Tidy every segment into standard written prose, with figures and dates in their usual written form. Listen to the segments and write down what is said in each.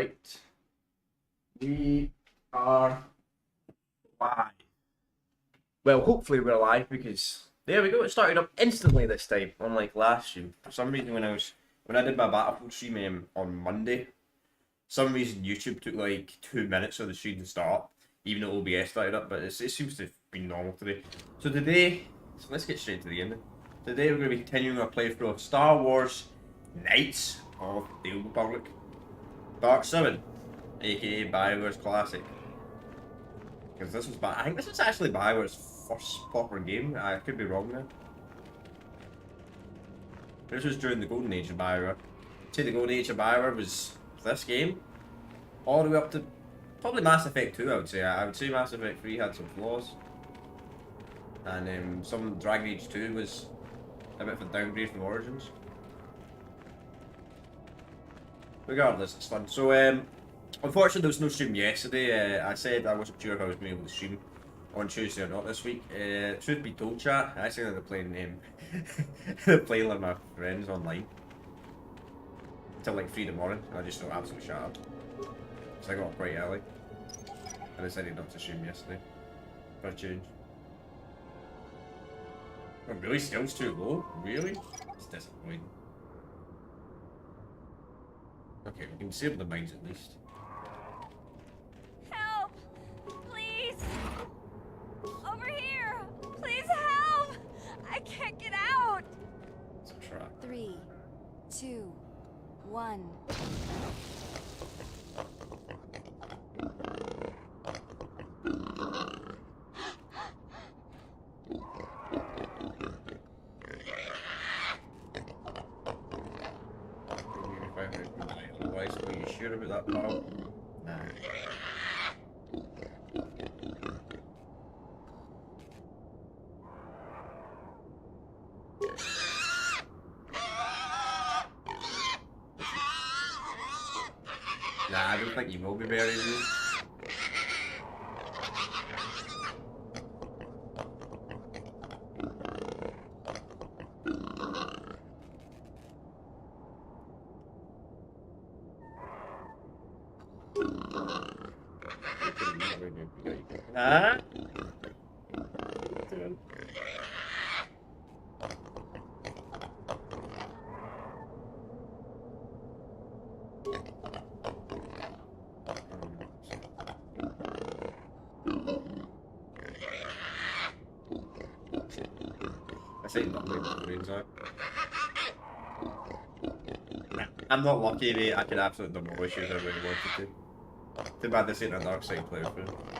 Right. We are live. Well, hopefully we're live because there we go. It started up instantly this time, unlike last stream. For some reason, when I did my Battlefield stream on Monday, some reason YouTube took like 2 minutes of the stream to start, even though OBS started up. But it seems to have been normal today. So today, let's get straight to the end. Today we're going to be continuing our playthrough of Star Wars Knights of the Old Republic, Dark 7, aka BioWare's classic. Because this was, I think this is actually BioWare's first proper game. I could be wrong now. This was during the golden age of BioWare. I'd say the golden age of BioWare was this game, all the way up to probably Mass Effect 2. I would say Mass Effect 3 had some flaws, and some Dragon Age 2 was a bit of a downgrade from Origins. Regardless, it's fun. So, unfortunately, there was no stream yesterday. I said I wasn't sure if I was going to be able to stream on Tuesday or not this week. Truth be told, chat, I actually ended up playing playing with my friends online till like 3 in the morning, and I just felt absolutely shut up. So I got up quite early. I decided not to stream yesterday for a change. Oh, really? Skill's too low? Really? It's disappointing. Okay, we can disable the mines at least. Help! Please! Over here! Please help! I can't get out! Let's try. 3, 2, 1. Otherwise, are you sure about that, pal? Nah. Nah, I don't think you will be burying me. Huh? I say not playing the brains out. I'm not lucky, mate. I can absolutely demolish you if I really wanted to. Too bad this ain't a dark side playthrough.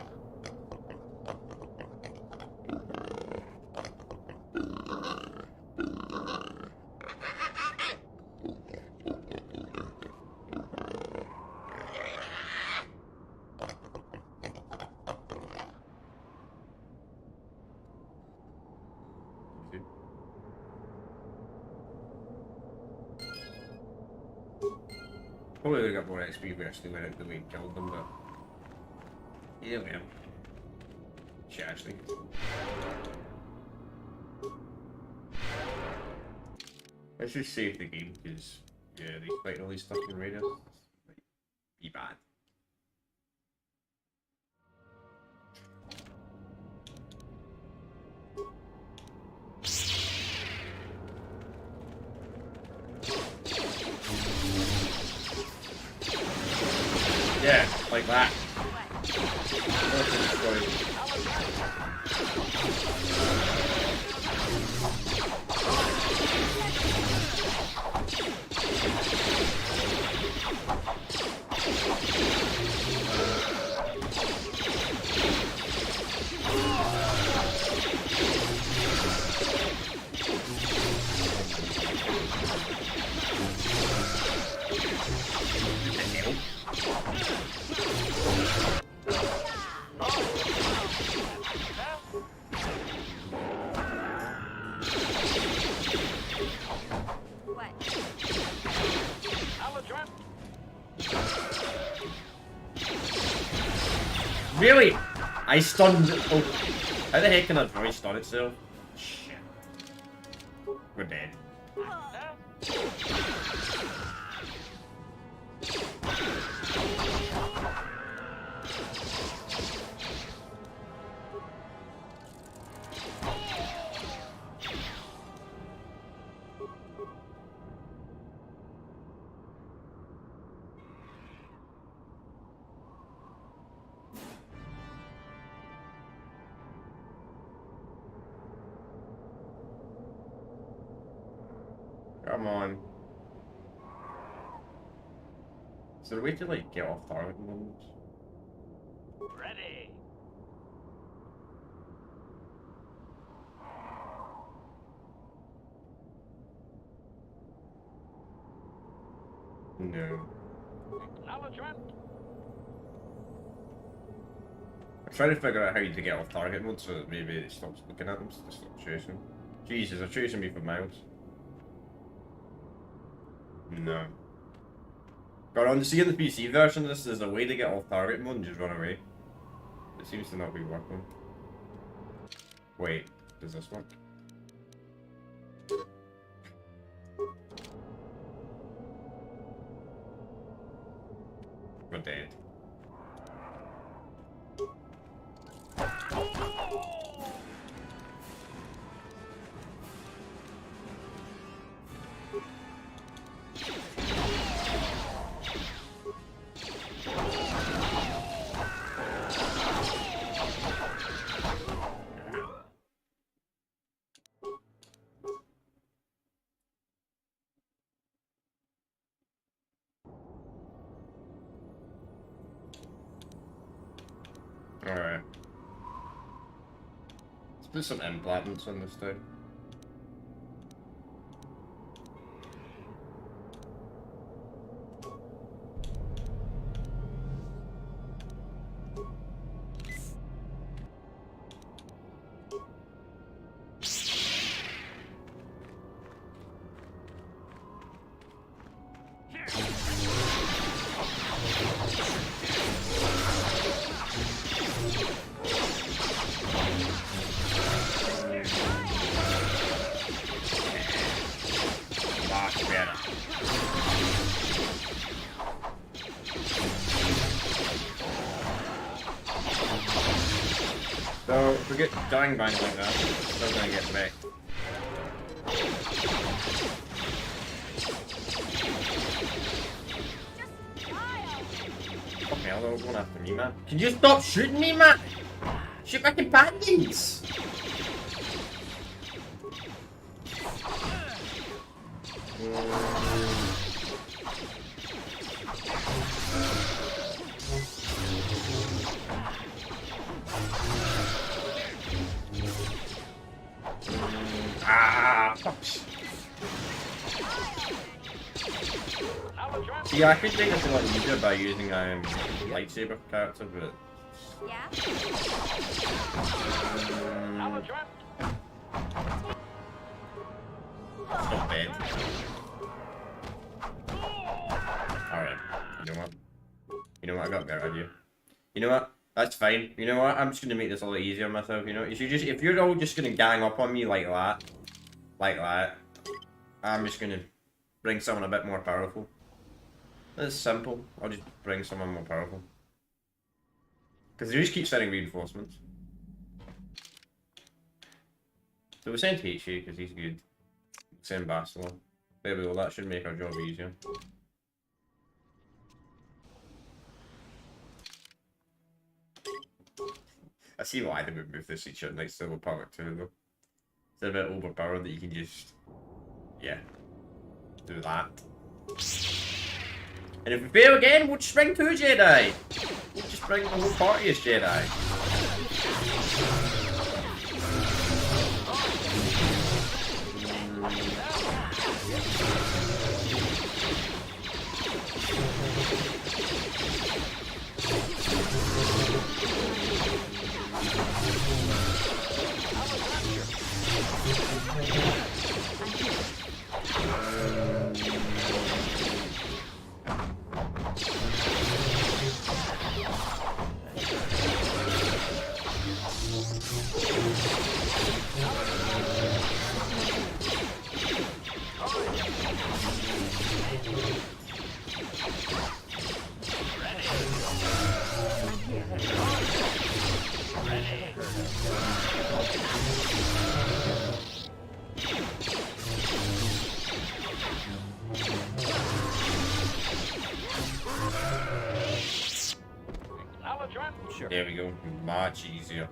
Probably would have got more XP if we actually went out the way and killed them, but yeah, man. Shit, actually. Let's just save the game because yeah, they fight all these fucking raiders. Might be bad. Yeah, like that. Really? I stunned. Oh, how the heck can a droid stun itself? Shit. We're dead. Come on. Is there a way to like get off target moments? Ready. No. Acknowledgement. I'm trying to figure out how to get off target mode so that maybe it stops looking at them, so they stop chasing. Jesus, they're chasing me for miles. No. Got on to see in the PC version of this, there's a way to get off target mode and just run away. It seems to not be working. Wait, does this work? We're dead. Alright. Let's put some implants on this thing. Much better. So, if we get dying bangs like that, it's still gonna get wrecked. Fuck hell, they're all going after me, man. Can you stop shooting me, man? Shoot my companions! Yeah, I could make this a lot easier by using lightsaber character, but Yeah? it's not bad. Alright, you know what? You know what, I got a better idea. You know what? That's fine. You know what? I'm just gonna make this a lot easier on myself, you know? If you're all just gonna gang up on me like that, I'm just gonna bring someone a bit more powerful. It's simple. I'll just bring someone more powerful. Because they just keep sending reinforcements. So we send H.A. because he's good. Send Bastila. There we go, that should make our job easier. I see why they would move this each other like Silver Power 2 though. It's a bit overpowered that you can just... yeah. Do that. And if we fail again, we'll just bring 2 Jedi! We'll just bring the whole party as Jedi. Sure. There we go, much easier.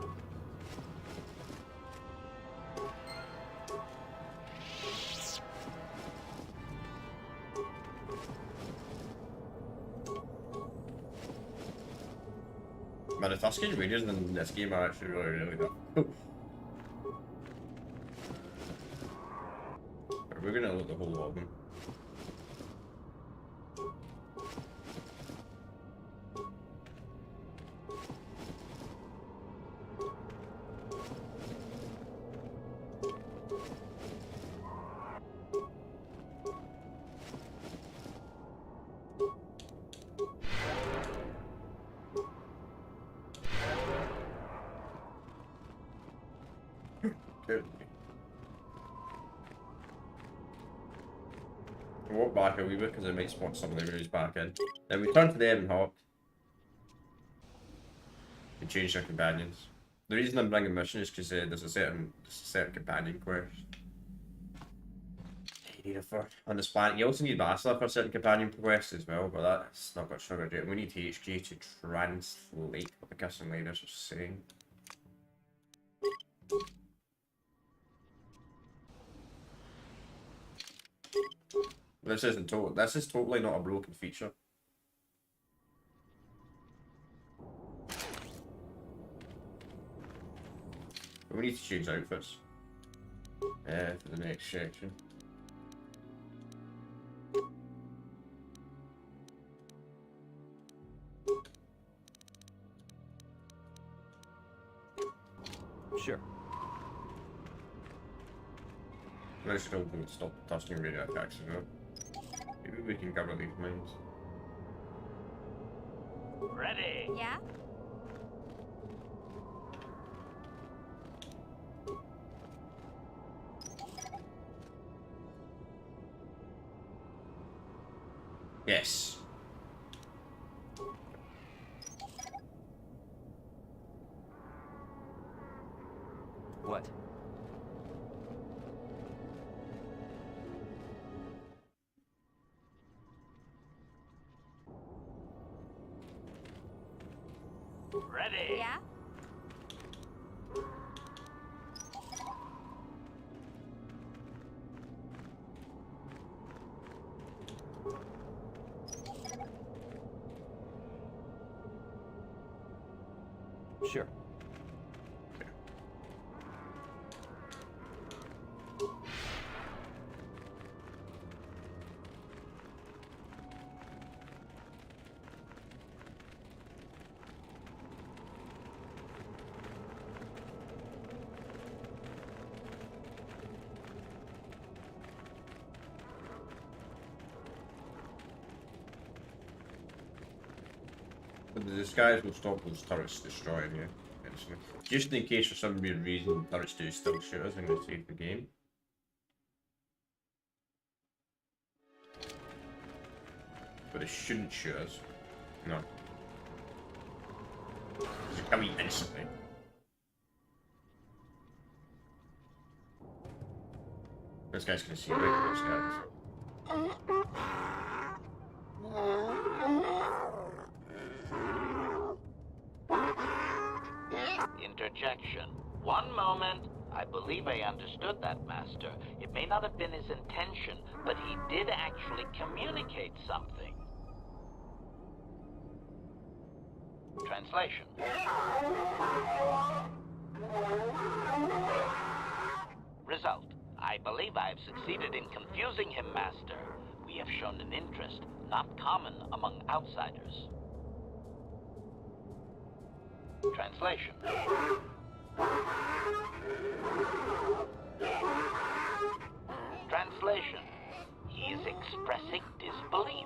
Man, the Tuscan Raiders in this game are actually really good. We're gonna load the whole lot of them. Good. We'll walk back a wee bit because it might spawn some of the enemies back in. Then we turn to the Ebon Hawk and change their companions. The reason I'm bringing mission is because there's a certain companion quest. You need a for on the span. You also need Bastila for certain companion quests as well, but that's not got sugar to it. We need HG to translate what the Kissing Ladies are saying. This isn't total. This is totally not a broken feature. But we need to change outfits. For the next section. Sure. I should hope we stop testing radio attacks as well. Maybe we can cover these mines. Ready. Yeah? Yes. What? Ready. Yeah? Sure. But the disguise will stop those turrets destroying you. Instantly. Just in case for some weird reason turrets do still shoot us, I'm going to save the game. But it shouldn't shoot us. No. It's coming instantly. This guy's going to see right those guys. Interjection. One moment. I believe I understood that, Master. It may not have been his intention, but he did actually communicate something. Translation. Result. I believe I have succeeded in confusing him, Master. We have shown an interest not common among outsiders. Translation. Translation. He is expressing disbelief,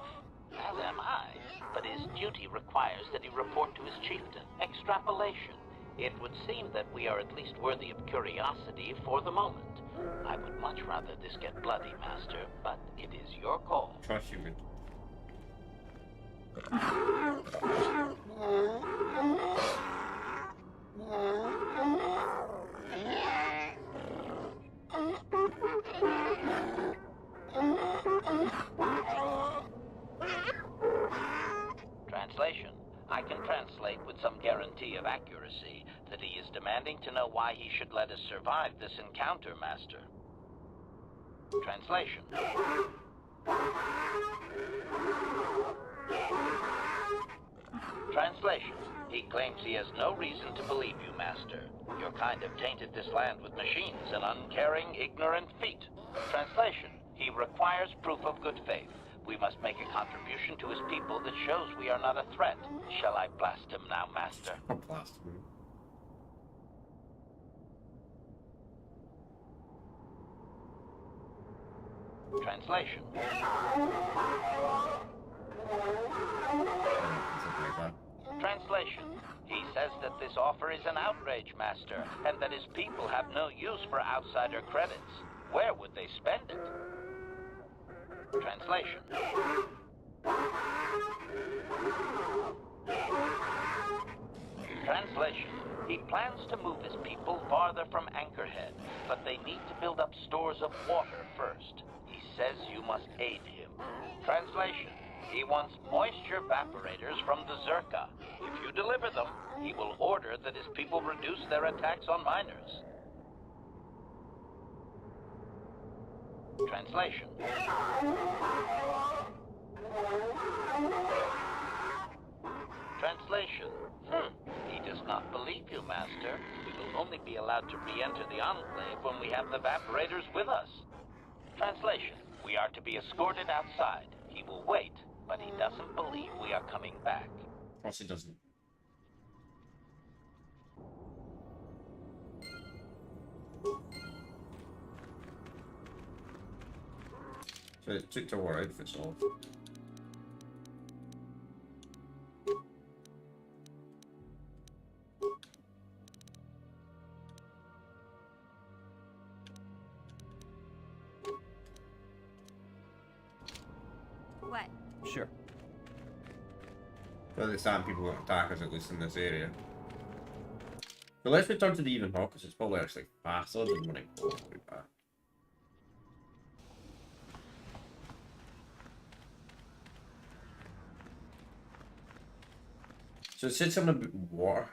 as am I, but his duty requires that he report to his chieftain. Extrapolation. It would seem that we are at least worthy of curiosity for the moment. I would much rather this get bloody, Master, but it is your call. Trust you, man. Translation. I can translate with some guarantee of accuracy that he is demanding to know why he should let us survive this encounter, Master. Translation. Translation. He claims he has no reason to believe you, Master. Your kind have tainted this land with machines and uncaring, ignorant feet. Translation: he requires proof of good faith. We must make a contribution to his people that shows we are not a threat. Shall I blast him now, Master? I'll blast him. Translation. Something like that. Translation. He says that this offer is an outrage, Master, and that his people have no use for outsider credits. Where would they spend it? Translation. Translation. He plans to move his people farther from Anchorhead, but they need to build up stores of water first. He says you must aid him. Translation. He wants moisture evaporators from the Zerka. If you deliver them, he will order that his people reduce their attacks on miners. Translation. Translation. He does not believe you, Master. We will only be allowed to re-enter the Enclave when we have the evaporators with us. Translation. We are to be escorted outside. He will wait, but he doesn't believe we are coming back. Of course he doesn't. So it took our outfits off. What? Sure. By the time people won't attack us, at least in this area. So let's return to the even hawk, because it's probably actually faster than running forward. So it said something about water.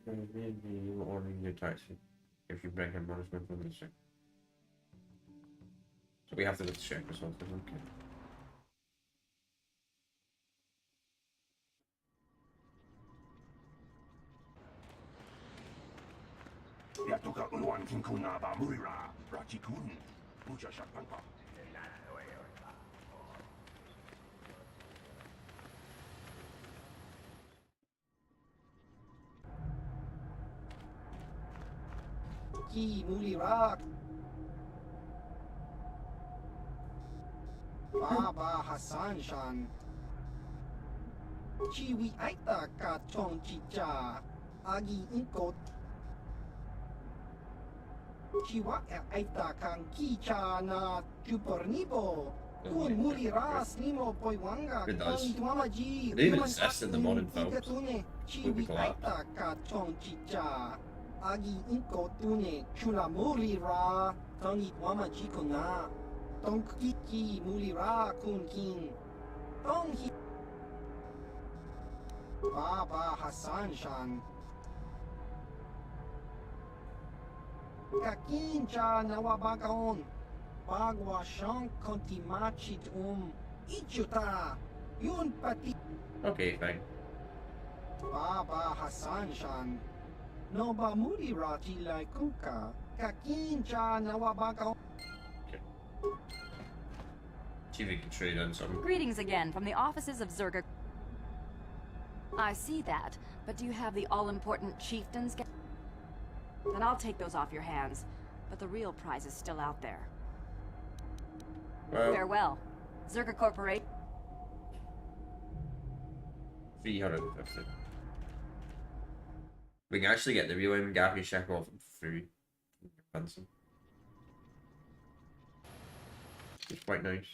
Ordering your taxi if you bring him management from the ship. So we have to check or something, okay. Yatuka unwan kinkuna ba murira, rachikun, mucha shakpanpa. Ki mulirak. Baba Hassan Shan. Chiwi aita ka chong chicha. Agi inkot. Chiwa aita kang kicha na chupornibo. Kun muliras nimo poiwanga. It does. Kang tuamaji. It even exists in the modern films. Chiwi aita ka chong chicha. Agi inko tune chula muli ra tangi wama jiko na tong kiki muli ra kun kin tong hi Baba Hassan Shan Kakin cha nawabagaon bagwa shank konti machit ichuta yun pati Okay, fine. Baba Hassan Shan No ba muri rati lai kuka kakincha nawabaka. See if we can trade on some. Greetings again from the offices of Zerga. I see that, but do you have the all-important chieftains? Then I'll take those off your hands, but the real prize is still out there. Well, Farewell. Zerga Corporation. 350. We can actually get the real Gappy check off for free. Ransom. It's quite nice.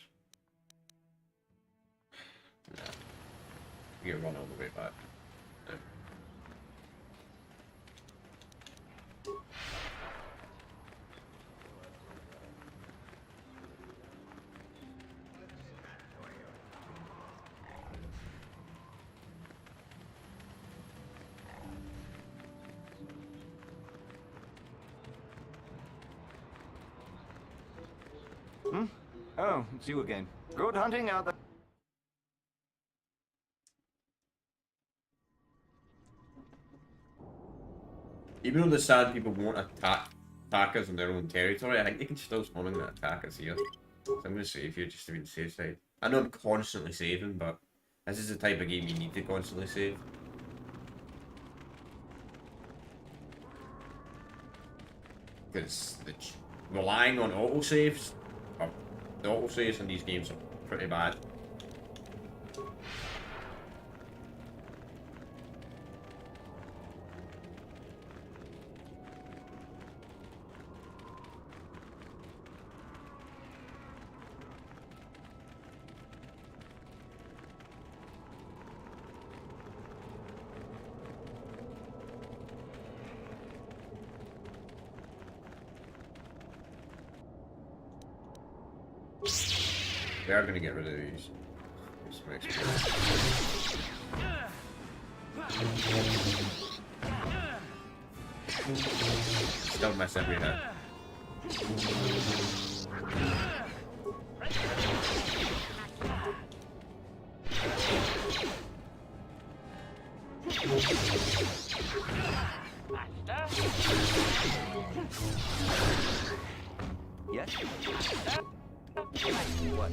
Nah. We get run all the way back. Oh, it's you again. Good hunting out there. Even though the sand people won't attack us in their own territory, I think they can still spawn in and attack us here. So I'm going to save here just to be on the safe side. I know I'm constantly saving, but this is the type of game you need to constantly save. Because relying on autosaves, or the autosaves in these games are pretty bad. They are going to get rid of these. Just makes Still mess every hit. Yes? What?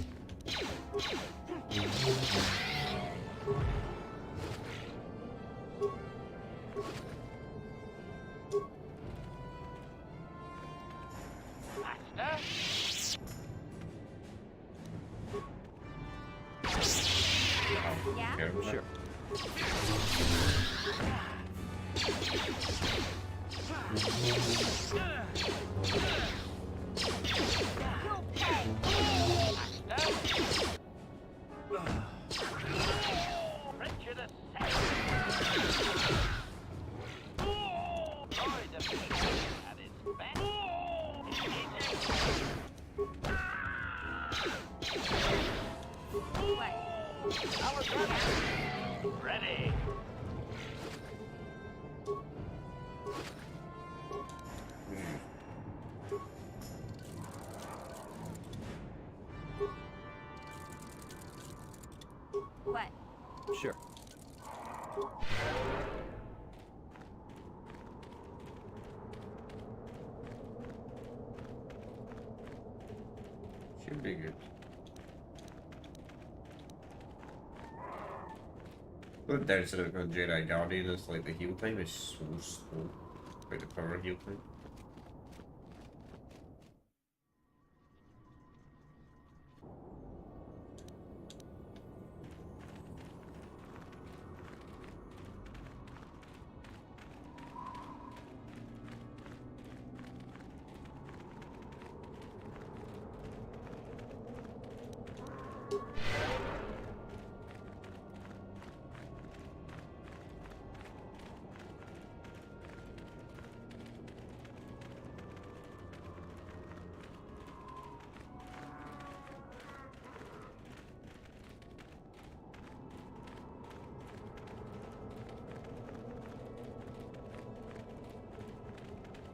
Yeah? Sure. Ready. What? Sure. Should be good. The downside of going Jedi Guardian is like the heal time is so slow. Like the power heal time.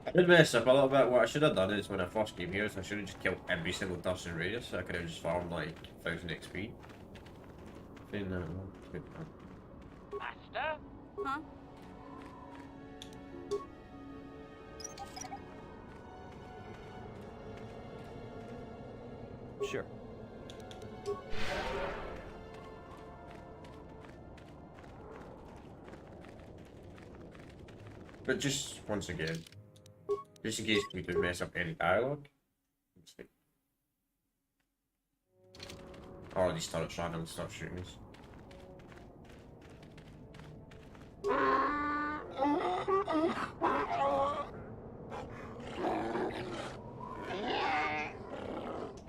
I did mess up a little bit. What I should have done is when I first came here is I should have just killed every single dusting radius so I could have just farmed like 1000 XP. Saying that, well, good. Master? Huh? Sure. But just once again, just in case we do mess up any dialogue. Oh, these turrets randomly start shooting us.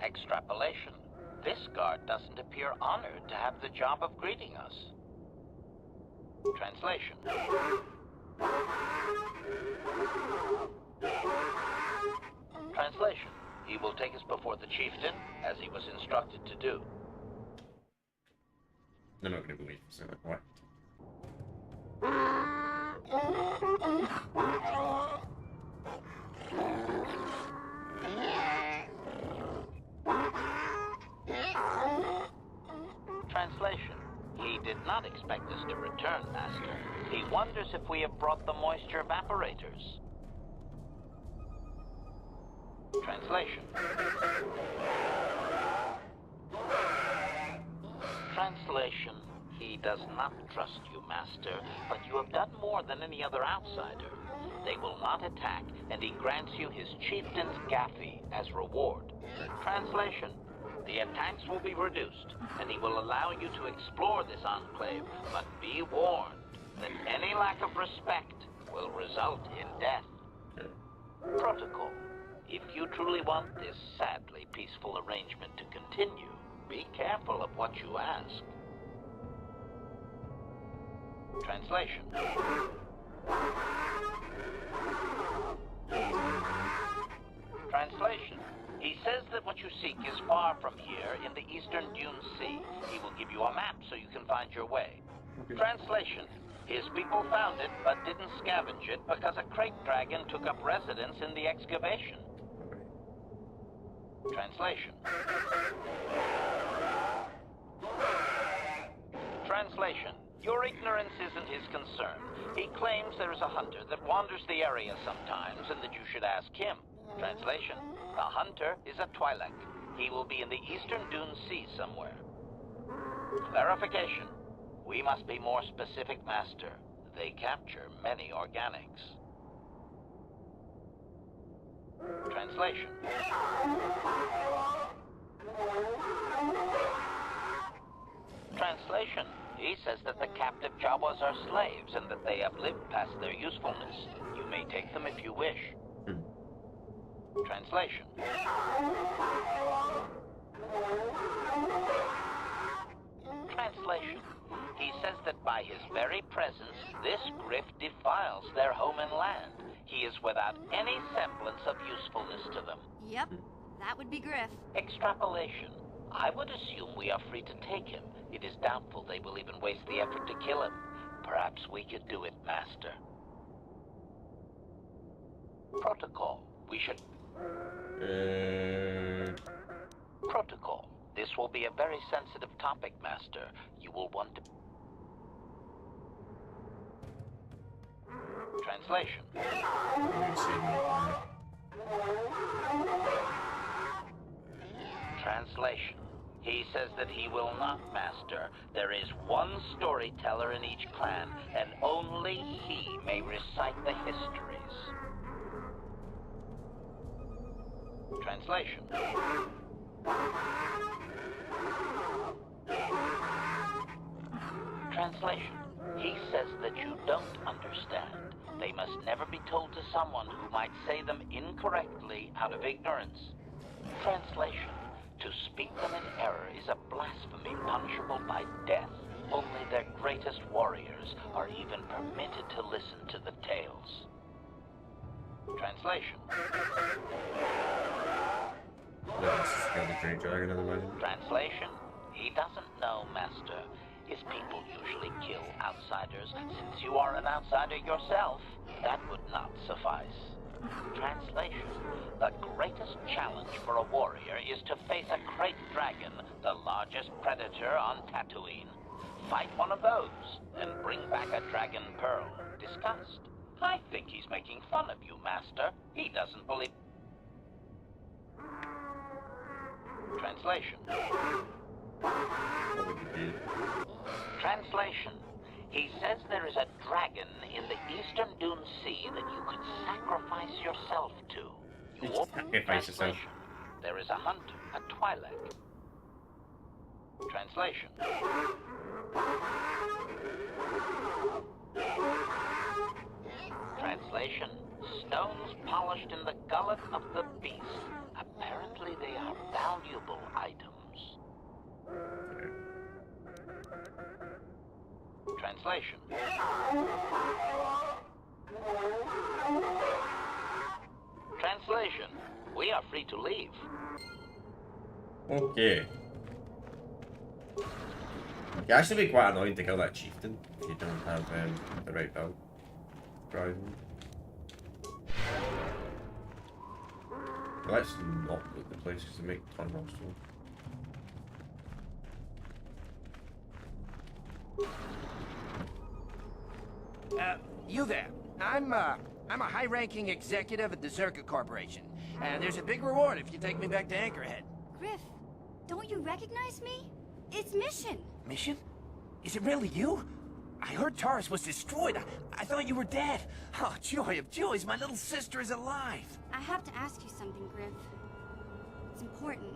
Extrapolation. This guard doesn't appear honored to have the job of greeting us. Translation. Translation. He will take us before the chieftain, as he was instructed to do. They're not going to believe us. They're like, what? Translation. He did not expect us to return, Master. He wonders if we have brought the moisture evaporators. Translation. Translation. He does not trust you, Master, but you have done more than any other outsider. They will not attack, and he grants you his chieftain's gaffy as reward. Translation. The attacks will be reduced, and he will allow you to explore this enclave, but be warned that any lack of respect will result in death. Protocol. If you truly want this sadly peaceful arrangement to continue, be careful of what you ask. Translation. Translation. He says that what you seek is far from here in the eastern Dune Sea. He will give you a map so you can find your way. Translation. His people found it, but didn't scavenge it because a crate dragon took up residence in the excavation. Translation. Translation. Your ignorance isn't his concern. He claims there is a hunter that wanders the area sometimes and that you should ask him. Translation. The hunter is a Twi'lek. He will be in the eastern Dune Sea somewhere. Clarification. We must be more specific, Master. They capture many organics. Translation. Translation. He says that the captive Jawas are slaves and that they have lived past their usefulness. You may take them if you wish. Translation. Translation. He says that by his very presence, this griff defiles their home and land. He is without any semblance of usefulness to them. Yep, that would be Griff. Extrapolation. I would assume we are free to take him. It is doubtful they will even waste the effort to kill him. Perhaps we could do it, Master. Protocol. We should... Protocol. This will be a very sensitive topic, Master. You will want to... Translation. Translation. He says that he will not, Master. There is one storyteller in each clan, and only he may recite the histories. Translation. Translation. He says that you don't understand. They must never be told to someone who might say them incorrectly out of ignorance. Translation. To speak them in error is a blasphemy punishable by death. Only their greatest warriors are even permitted to listen to the tales. Translation. Translation. He doesn't know, Master. His people usually kill outsiders. Since you are an outsider yourself, that would not suffice. Translation. The greatest challenge for a warrior is to face a crate dragon, the largest predator on Tatooine. Fight one of those, and bring back a dragon pearl. Discussed. I think he's making fun of you, Master. He doesn't believe... Translation. Translation. He says there is a dragon in the eastern Dune Sea that you could sacrifice yourself to. You will... Translation. There is a hunter, a Twi'lek. Translation. Translation. Stones polished in the gullet of the beast. Apparently they are valuable items. Translation. Translation. We are free to leave. Okay. It can actually be quite annoying to kill that chieftain if you don't have the right build. Driving. Let's not loot the place because they make ton of stone. You there. I'm a high-ranking executive at the Zerka Corporation. And there's a big reward if you take me back to Anchorhead. Griff, don't you recognize me? It's Mission. Mission? Is it really you? I heard Taurus was destroyed. I thought you were dead. Oh, joy of joys, my little sister is alive. I have to ask you something, Griff. It's important.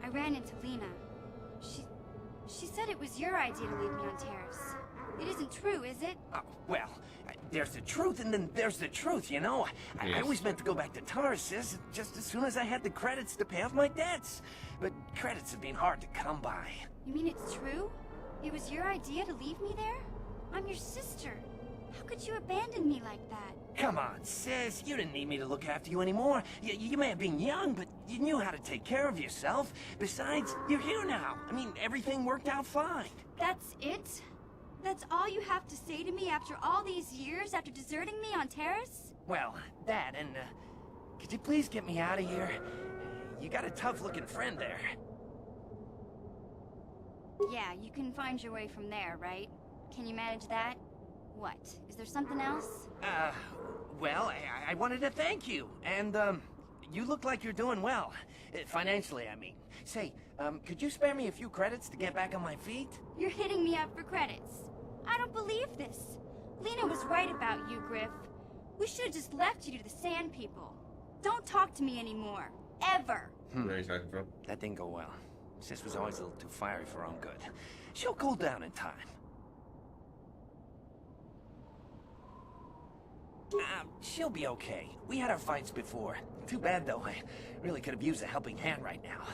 I ran into Lena. She said it was your idea to leave me on Terrace. It isn't true, is it? Oh, well, there's the truth and then there's the truth, you know? I always meant to go back to Taurus just as soon as I had the credits to pay off my debts. But credits have been hard to come by. You mean it's true? It was your idea to leave me there? I'm your sister. How could you abandon me like that? Come on, sis. You didn't need me to look after you anymore. You may have been young, but you knew how to take care of yourself. Besides, you're here now. I mean, everything worked out fine. That's it? That's all you have to say to me after all these years, after deserting me on Terrace? Well, that and, could you please get me out of here? You got a tough-looking friend there. Yeah, you can find your way from there, right? Can you manage that? What? Is there something else? Well, I wanted to thank you, and, you look like you're doing well. Financially, I mean. Say, could you spare me a few credits to get back on my feet? You're hitting me up for credits. I don't believe this. Lena was right about you, Griff. We should have just left you to the Sand People. Don't talk to me anymore. Ever. Where he's hiding from? That didn't go well. Sis was always a little too fiery for her own good. She'll cool down in time. She'll be okay. We had our fights before. Too bad, though. I really could have used a helping hand right now.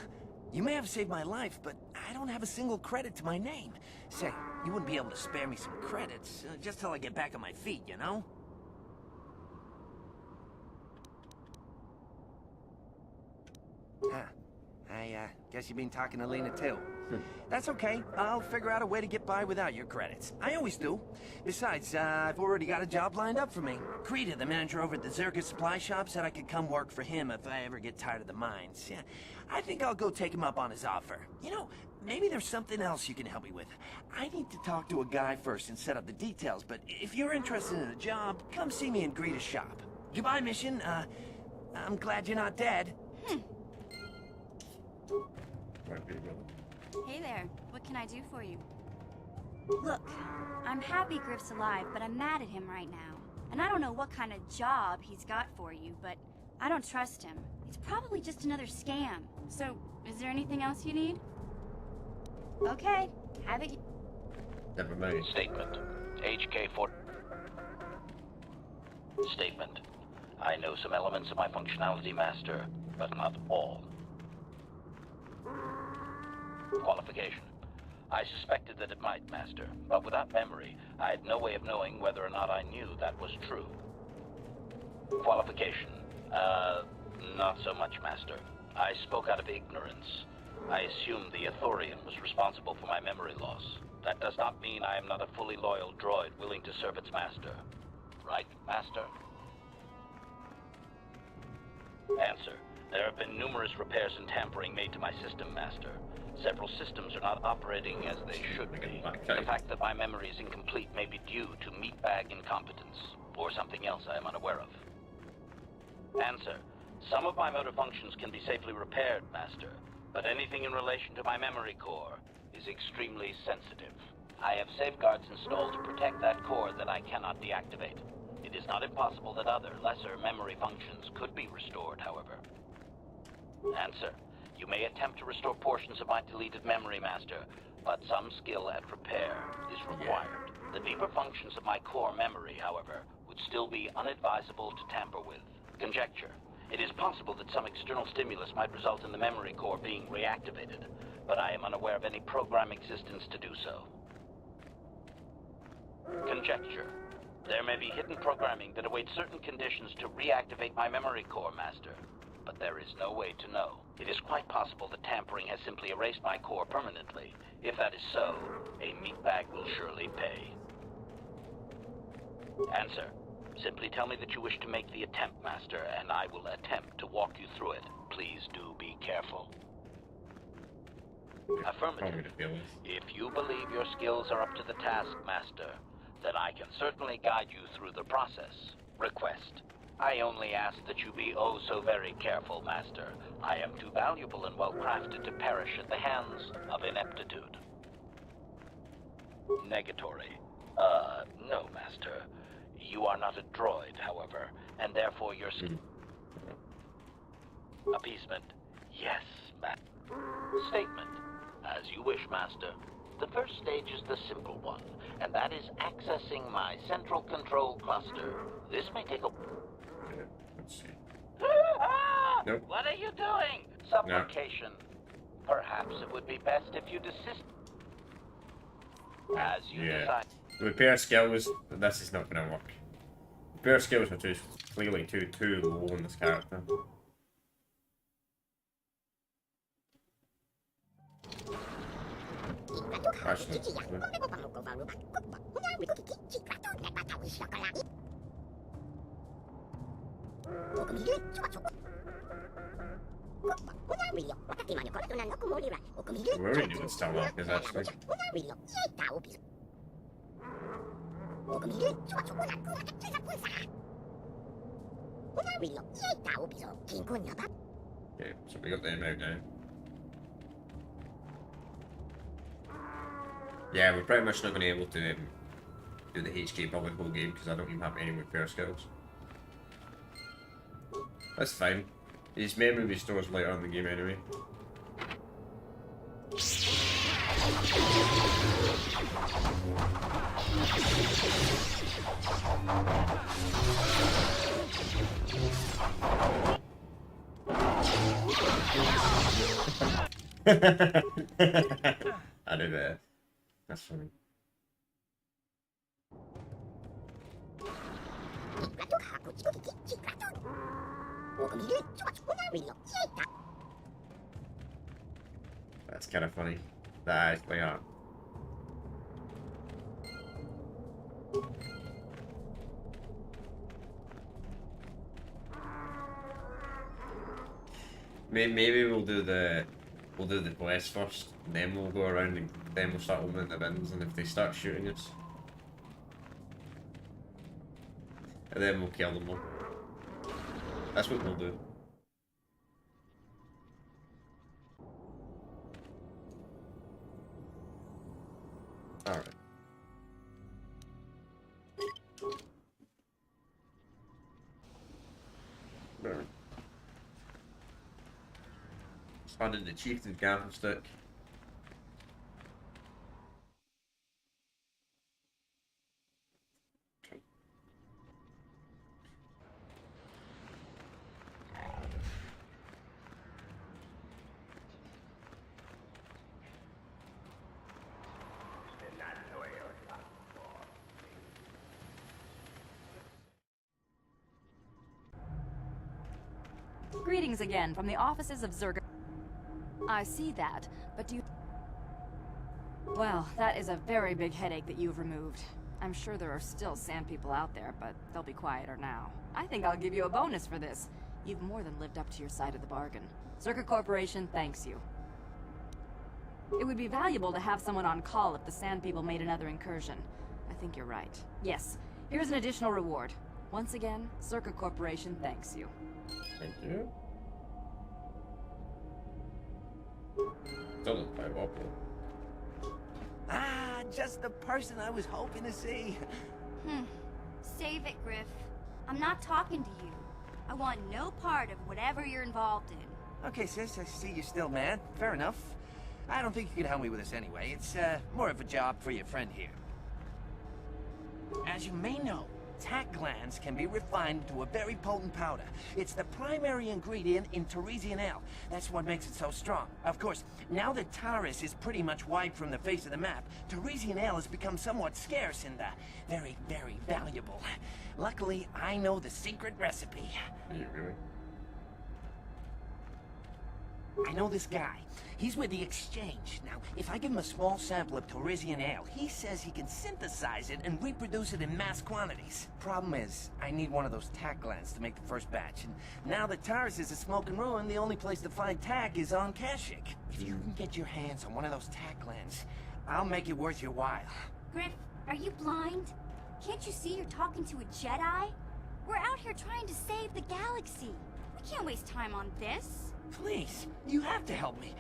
You may have saved my life, but I don't have a single credit to my name. Say, you wouldn't be able to spare me some credits, just till I get back on my feet, you know? Huh. I guess you've been talking to Lena, too. That's okay. I'll figure out a way to get by without your credits. I always do. Besides, I've already got a job lined up for me. Krita, the manager over at the Zerka supply shop, said I could come work for him if I ever get tired of the mines. Yeah, I think I'll go take him up on his offer. You know, maybe there's something else you can help me with. I need to talk to a guy first and set up the details, but if you're interested in a job, come see me in Greta's shop. Goodbye, Mission. I'm glad you're not dead. Might be really. Hey there. What can I do for you? Look, I'm happy Griff's alive, but I'm mad at him right now. And I don't know what kind of job he's got for you, but I don't trust him. It's probably just another scam. So, is there anything else you need? Okay, have it. Never mind. Statement. HK4. Statement. I know some elements of my functionality, Master, but not all. Qualification. I suspected that it might, Master, but without memory, I had no way of knowing whether or not I knew that was true. Qualification. Not so much, Master. I spoke out of ignorance. I assumed the Athorian was responsible for my memory loss. That does not mean I am not a fully loyal droid willing to serve its master. Right, Master? Answer. There have been numerous repairs and tampering made to my system, Master. Several systems are not operating as they should be. The fact that my memory is incomplete may be due to meatbag incompetence, or something else I am unaware of. Answer. Some of my motor functions can be safely repaired, Master, but anything in relation to my memory core is extremely sensitive. I have safeguards installed to protect that core that I cannot deactivate. It is not impossible that other, lesser memory functions could be restored, however. Answer. You may attempt to restore portions of my deleted memory, Master, but some skill at repair is required. The deeper functions of my core memory, however, would still be unadvisable to tamper with. Conjecture. It is possible that some external stimulus might result in the memory core being reactivated, but I am unaware of any program existence to do so. Conjecture. There may be hidden programming that awaits certain conditions to reactivate my memory core, Master, but there is no way to know. It is quite possible that tampering has simply erased my core permanently. If that is so, a meatbag will surely pay. Answer. Simply tell me that you wish to make the attempt, Master, and I will attempt to walk you through it. Please do be careful. Affirmative. If you believe your skills are up to the task, Master, Then I can certainly guide you through the process. Request. I only ask that you be oh so very careful, Master. I am too valuable and well-crafted to perish at the hands of ineptitude. Negatory. No, Master. You are not a droid, however, and therefore your appeasement. Yes, Statement. As you wish, Master. The first stage is the simple one, and that is accessing my central control cluster. This may take a... Let's see. Ah! Nope. What are you doing? Supplication. Perhaps it would be best if you desist. As you decide. The repair skills, this is not going to work. Repair skills are clearly too low on this character. Actually, we're already doing stuff like this, actually. Okay, so we got them out now. Yeah, we're pretty much not going to be able to do the HK public whole game because I don't even have any repair skills. That's fine. His memory restores later on in the game anyway. I knew that. That's funny. That's kind of funny. That actually are. Maybe we'll do the quest first, and then we'll go around and then we'll start opening the bins, and if they start shooting us, and then we'll kill them all. That's what we'll do. Alright. Alright. Spotted the chieftain's gaffle stick. Greetings again from the offices of Zerga. I see that, but do you... Well, that is a very big headache that you've removed. I'm sure there are still sand people out there, but they'll be quieter now. I think I'll give you a bonus for this. You've more than lived up to your side of the bargain. Zerga Corporation thanks you. It would be valuable to have someone on call if the sand people made another incursion. I think you're right. Yes, here's an additional reward. Once again, Zerga Corporation thanks you. Thank you. Don't look quite well. Ah, just the person I was hoping to see. Save it, Griff. I'm not talking to you. I want no part of whatever you're involved in. Okay, sis, I see you're still mad. Fair enough. I don't think you can help me with this anyway. It's more of a job for your friend here. As you may know, tack glands can be refined to a very potent powder. It's the primary ingredient in Teresian ale. That's what makes it so strong. Of course, now that Taris is pretty much wiped from the face of the map, Teresian ale has become somewhat scarce and very, very valuable. Luckily, I know the secret recipe. Are you really? I know this guy. He's with the Exchange. Now, if I give him a small sample of Teresian ale, he says he can synthesize it and reproduce it in mass quantities. Problem is, I need one of those tack glands to make the first batch, and now that Taris is a smoking ruin, the only place to find tack is on Kashyyyk. If you can get your hands on one of those tack glands, I'll make it worth your while. Griff, are you blind? Can't you see you're talking to a Jedi? We're out here trying to save the galaxy. We can't waste time on this. Please, you have to help me.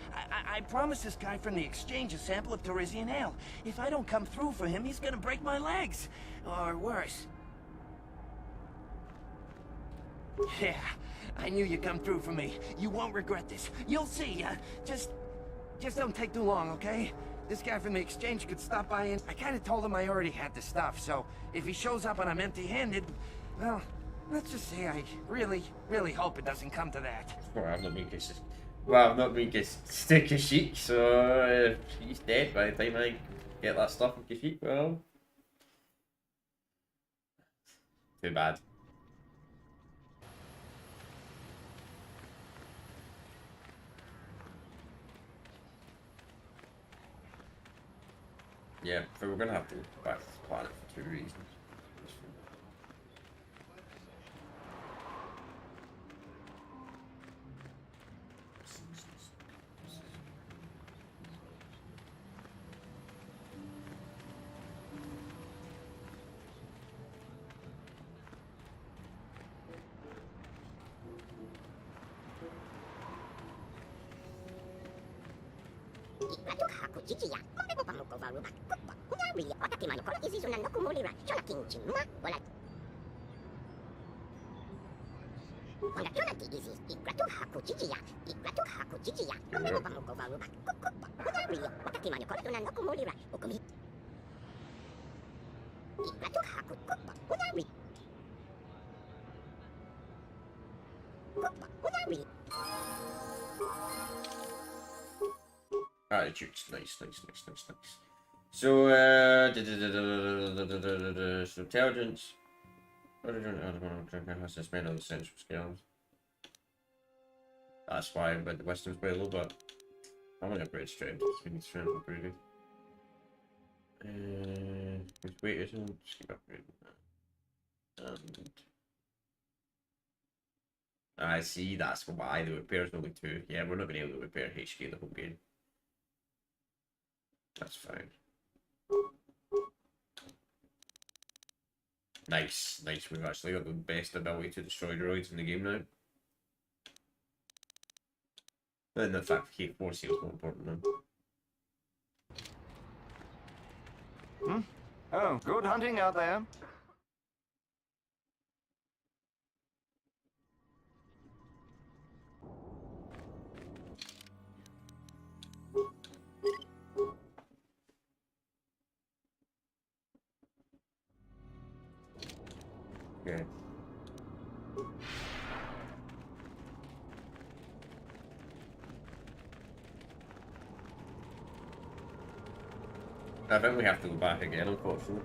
I promised this guy from the exchange a sample of Torresian ale. If I don't come through for him, he's gonna break my legs. Or worse. Yeah, I knew you'd come through for me. You won't regret this. You'll see. Just don't take too long, okay? This guy from the exchange could stop by and... I kinda told him I already had the stuff, so if he shows up and I'm empty-handed, well, let's just say I really, really hope it doesn't come to that. Well, I'm not being stick Kashyyyk, so if he's dead by the time I get that stuff in Kashyyyk, well... Too bad. Yeah, so we're gonna have to go back to the planet for 2 reasons. Attitudes, nice. So, so intelligence. Has to spend on the central skills. That's why, but the wisdom's way low, but I'm gonna upgrade strength. We need strength upgraded. His weight isn't. Just keep upgrading that. And I see that's why the repair's only 2. Yeah, we're not gonna be able to repair HK the whole game. That's fine. Nice. We've actually got the best ability to destroy droids in the game now. And the fact that K4 seals more important now. Oh, good hunting out there. Okay. I think we have to go back again, unfortunately.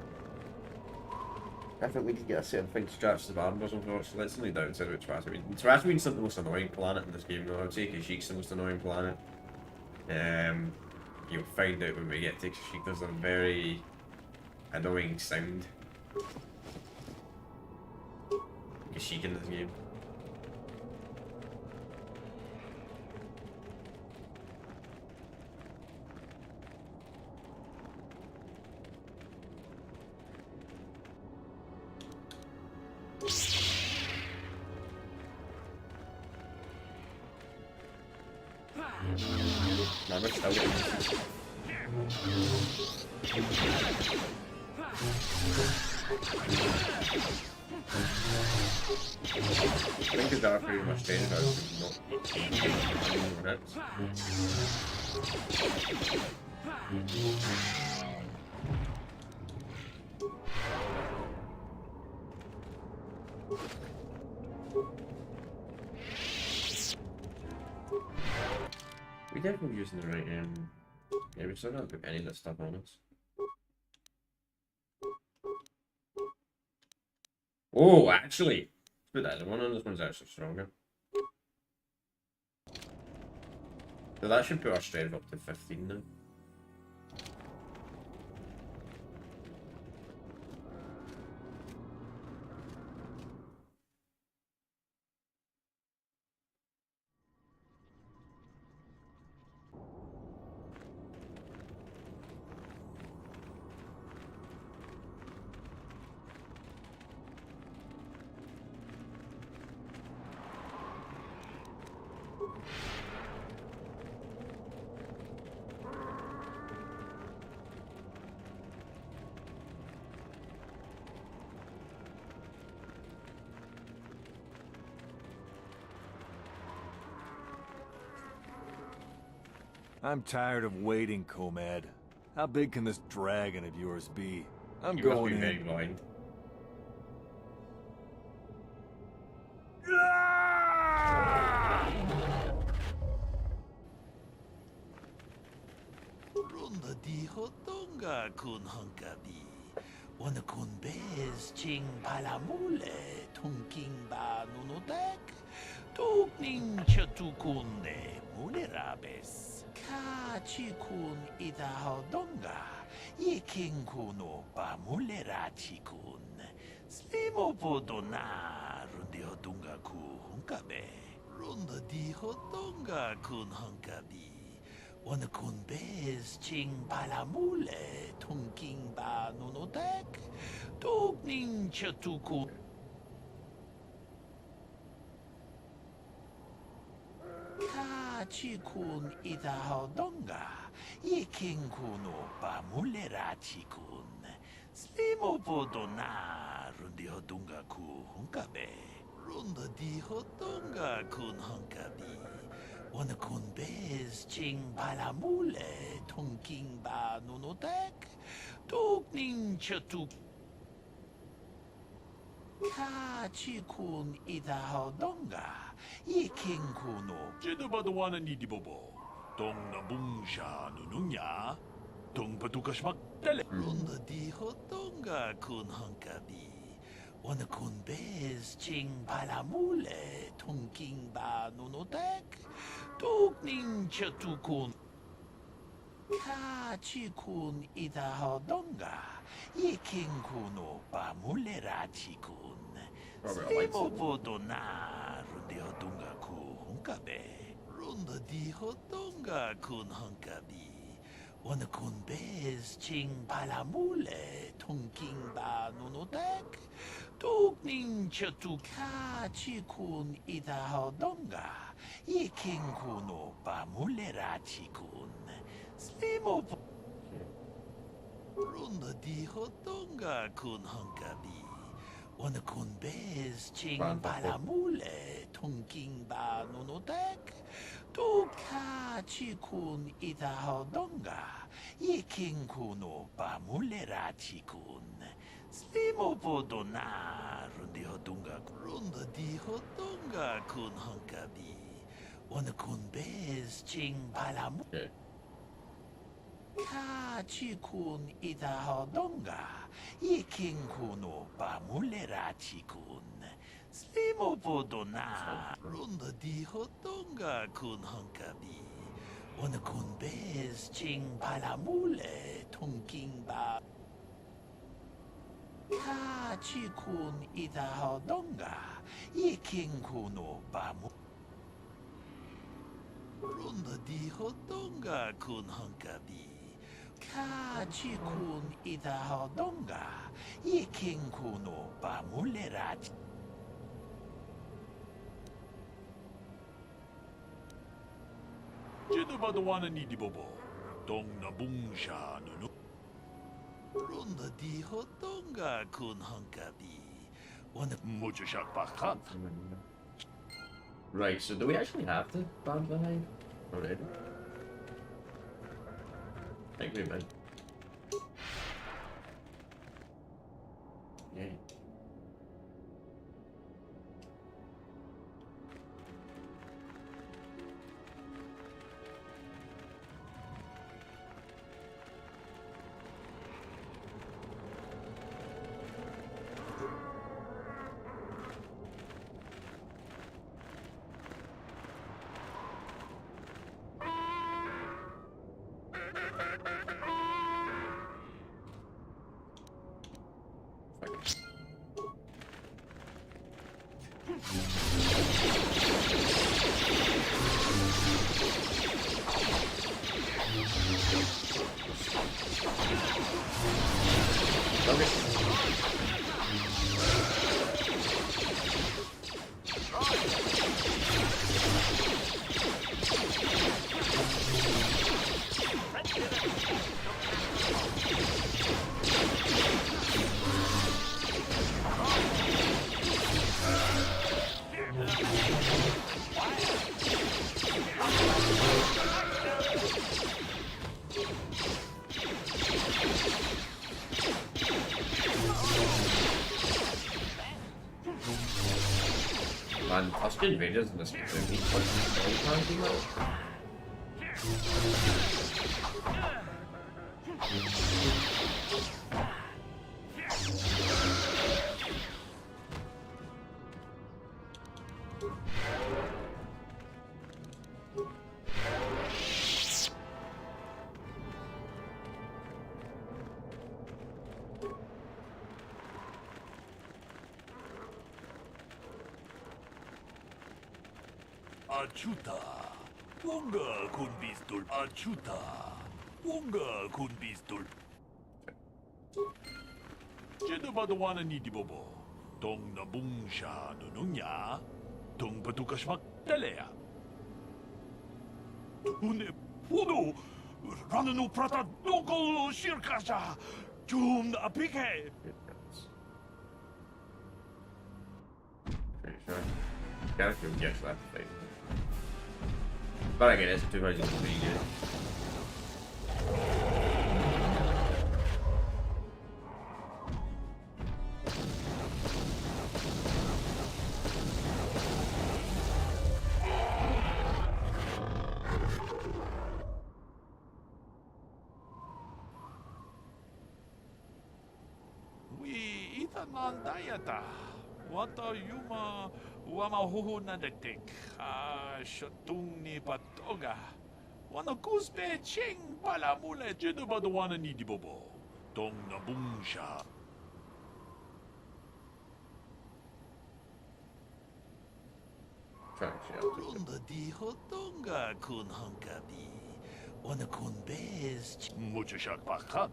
I think we could get a certain thing strapped to the barbers, unfortunately. It's only down to Tatooine. Tatooine's the most annoying planet in this game, though. I would say Kashyyyk's the most annoying planet. You'll find out when we get to Kashyyyk, there's a very annoying sound. Kashyyyk in this game. No, I'm still getting I think his arc pretty much changed out to not we definitely using the right yeah, we still don't put any of that stuff on us. Oh, actually, let's put that in one on. This one's actually stronger. So that should put our strength up to 15 now. I'm tired of waiting, Comed. How big can this dragon of yours be? I'm You must going be in. very blind. Runda di hotonga kun hunkabi. Wana kun bez ching palamule tunking ba nunodek. Tukning chatukunde mulerabes. Ka chikun ida hodonga. Yiking kuno ba mulera chikun. Slimo podona rundi hodunga ku hunkabe. Runda di hodonga kun hunkabi. Wana kun bez ching palamule tunking ba nunodek. Tukning chatukun. Ka chikun ida hodonga. Yiking kuno ba mulera chikun. Slimo podona rundi hodunga ku hunkabe. Runda di hodonga kun hunkabi. Wana kun bez ching palamule tunking ba nunodek. Tukning chatuk. Ka chikun ida hodonga. Yiking kuno. Jidabaduana ni dibobo. Tong nabungsha nunungya. Tong patukas magdale. Runda di hodonga kun hunkabi. Wana kun bez ching palamule tunking ba nunodek. Tukning chatukun. Ka chikun ida hodonga. Yiking kuno ba mulera chikun. Robert, I like Slimo it. podona rundi hodonga ku hunkabe. Runda di hodonga kun hunkabi. Wana kun bez ching palamule tunking ba nunodek. Tukning chatuk. Ka chikun ida hodonga. Yiking kuno ba mulera chikun. Slimo po. Runda di hodonga kun hunkabi. Wana kun bez ching Wow. palamule tunking ba nunodek. Tuka chikun ida hodonga. Yiking kuno ba mulera chikun. Slimo podona rundi hodonga. Runda di hodonga kun hunkabi. Wana kun bez ching palamule. Okay. Ka chikun ida hodonga. Yiking kuno ba mulera chikun. Slimo podona. Runda di hodonga kun hunkabi. Wana kun bez ching palamule tunking ba. Ka chikun ida hodonga. Yiking kuno ba mu. Runda di hodonga kun hunkabi. Ka chikun ida hodonga. Yiking kuno ba mulera. Jidabaduana ni dibobo. Tong nabungsha nunu. Runda di hodonga kun hunkabi. Wana Mucho shakpakat. Right, so do we actually have to ban the hive already? I think we might. Yay. Man, Tuscan Raiders in this game don't need fucking all time team out. Achuta. Wonga kun pistol. Achuta. Wonga kun pistol. Jedo badawana ni dibobo. Tong nabungsha nununya. Tong patukashmak talea. Tune puno. Rananu prata dokol shirkasha. Tum apike. Pretty sure. Gotta feel yes, that's the thing. But I guess 200 is pretty good. We itanan dayata. Wata yuma wamahuhu na detik. Shotung ni patoga. Wana kuspe ching pala mule jedo badawana ni dibobo. Tong nabungsha. Tunda di hotonga kun hankabi. Wana kun bez. Mucho shak pakat.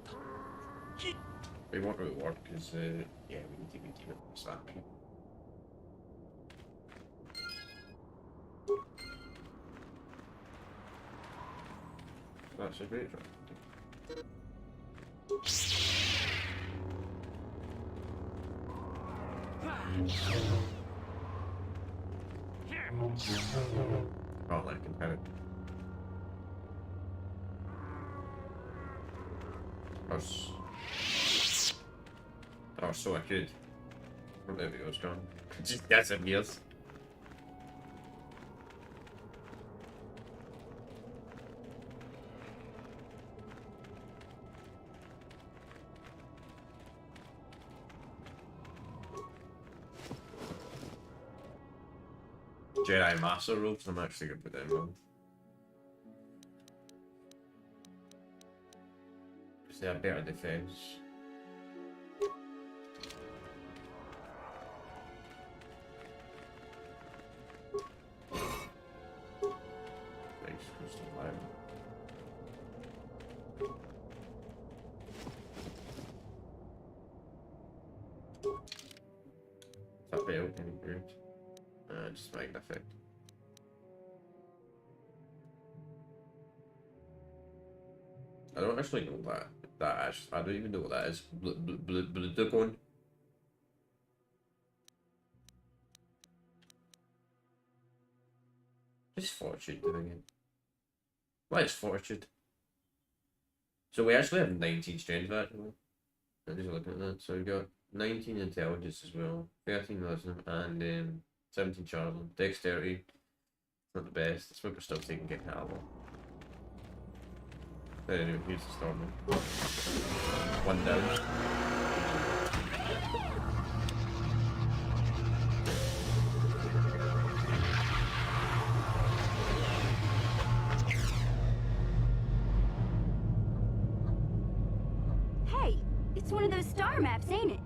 We won't really work because, yeah, we need to be keeping it snappy. That's a great job. Oh, like competitive. Oh, so I could. Oh, there we go, it's gone. Just that's some heals. Jedi Master Robes, I'm actually gonna put them on. Because they have better defense. Nice, crystal light. Is that belt any good? Just magnific. I don't actually know I don't even know what that is. Blue Dugon. Just Fortitude doing it. Why is Fortitude? So we actually have 19 strength actually. I'm just looking at that. So we've got 19 intelligence as well, 13 wisdom, and 17 charm. Dexterity. Not the best. That's what we're still taking getting out of it. But anyway, here's the storm. One down. Hey, it's one of those star maps, ain't it?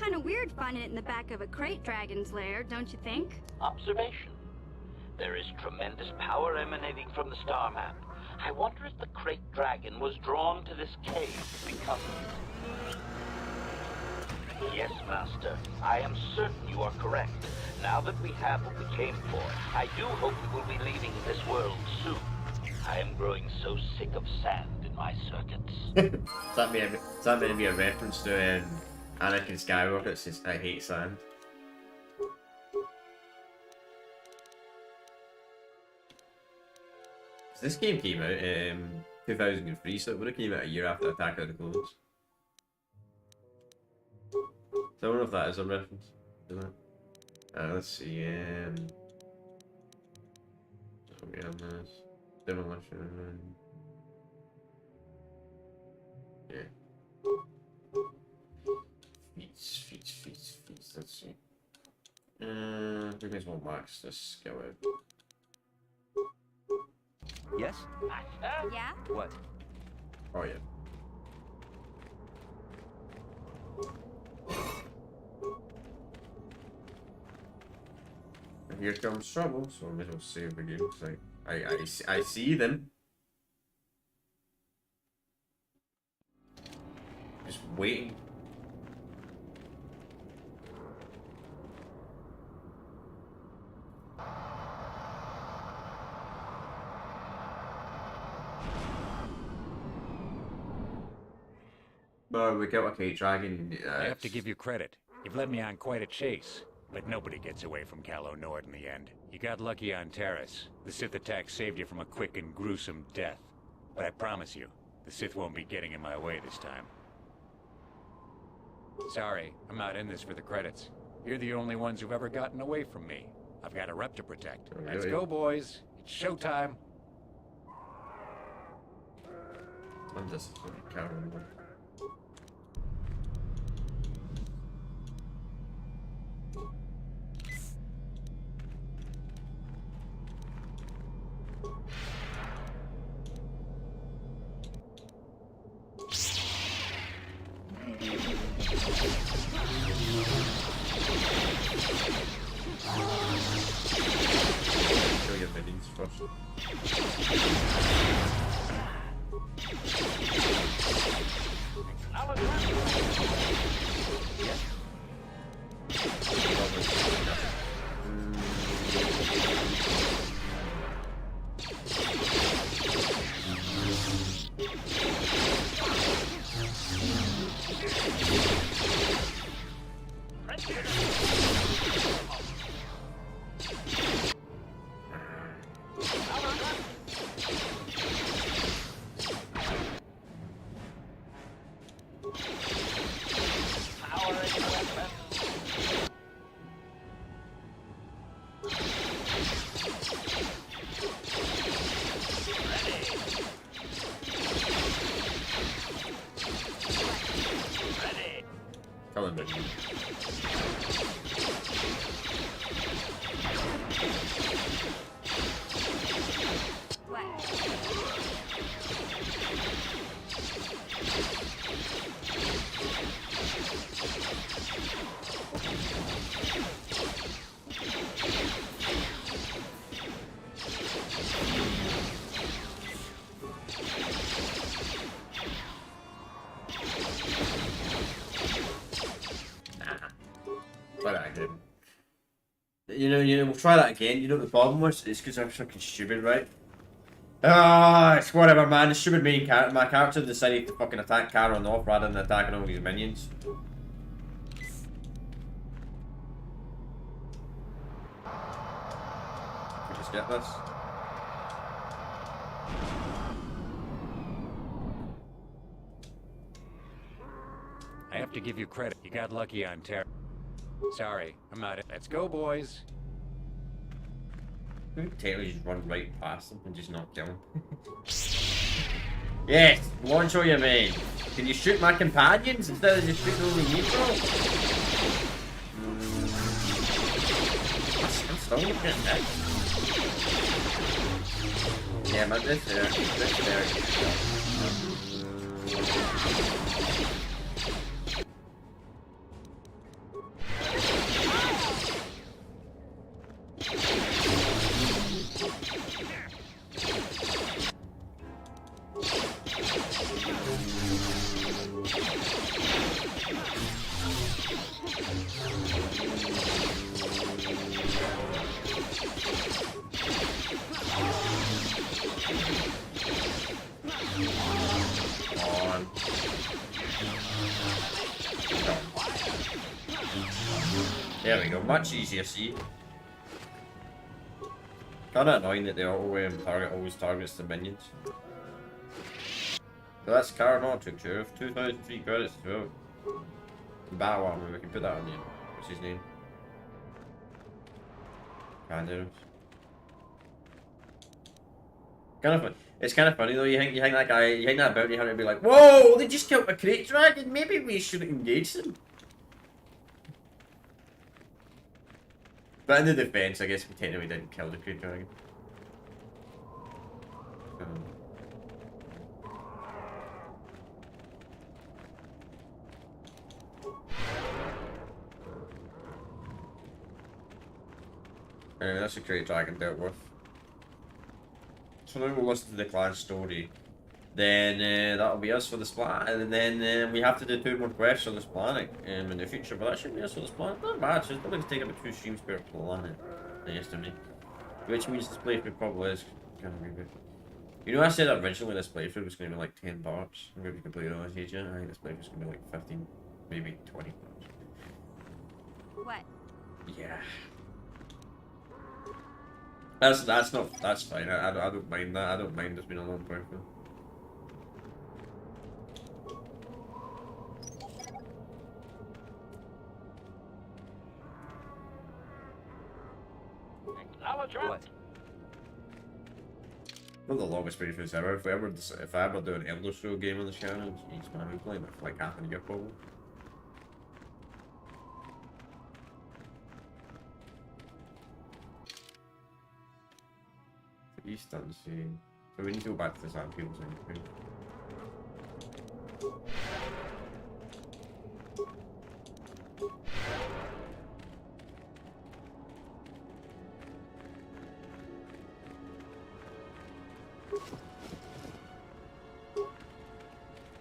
Kinda weird finding it in the back of a crate dragon's lair, don't you think? Observation. There is tremendous power emanating from the star map. I wonder if the crate dragon was drawn to this cave because of it. Yes, Master. I am certain you are correct. Now that we have what we came for, I do hope we will be leaving this world soon. I am growing so sick of sand in my circuits. Is that meant to be a reference to Anakin Skywalker? It says, I hate sand. This game came out in 2003, so it would have came out a year after Attack of the Clones. So I don't know if that is a reference, isn't it? Let's see. What we have this demolition. Yeah. Feats. Let's see. We may as well max this skill out. Yes? Master? Yeah? What? Oh yeah. And here comes trouble, so I may as well save the game. Cause I see them. Just waiting. No, we got a Kate Dragon. I have to give you credit. You've led me on quite a chase. But nobody gets away from Calo Nord in the end. You got lucky on Terrace. The Sith attack saved you from a quick and gruesome death. But I promise you, the Sith won't be getting in my way this time. Sorry, I'm not in this for the credits. You're the only ones who've ever gotten away from me. I've got a rep to protect. Let's go, boys. It's showtime. I'm just counting. Go get minions first. Tell him that. Try that again. We'll try that again. You know what the problem was? It's because I'm fucking stupid, right? Ah, it's whatever, man. The stupid my character decided to fucking attack Charon off rather than attacking all his minions. We just get this. I have to give you credit. You got lucky on Terra. Sorry, I'm not it. Let's go, boys. Potatoes just run right past them and just not kill them. Yes, launch all your main. Can you shoot my companions instead of just shooting only neutral? I'm still looking at that. Yeah, but this there. There we go, much easier, see? Kinda annoying that the auto target always targets the minions. So that's Cardinal took care of. 2,003 credits as well. Bioaware, we can put that on you. What's his name? Pandas. Kind of fun. It's kind of funny though. You think that guy, you think that bounty hunter would be like, "Whoa, they just killed a crate dragon. Maybe we should engage them." But in the defense, I guess we technically didn't kill the crate dragon. Anyway, that's a crate dragon dealt with. So now we'll listen to the clan story. Then that'll be us for this planet, and then we have to do 2 more quests on this planet in the future. But that should be us for this planet. Not bad. So it's probably going to take about 2 streams per planet, I estimate. Which means this playthrough probably is kind of good. You know, I said originally this playthrough was going to be like 10 parts. I'm going to be completely honest with you. I think this playthrough's going to be like 15, maybe 20 parts. What? Yeah. That's fine. I don't mind that. I don't mind this being a long playthrough. What? Not the longest playthroughs ever. If I ever do an Elder Scrolls game on the channel, jeez man, I'm playing it for like half a year probably. East Unseen. So we need to go back to this Anfield thing.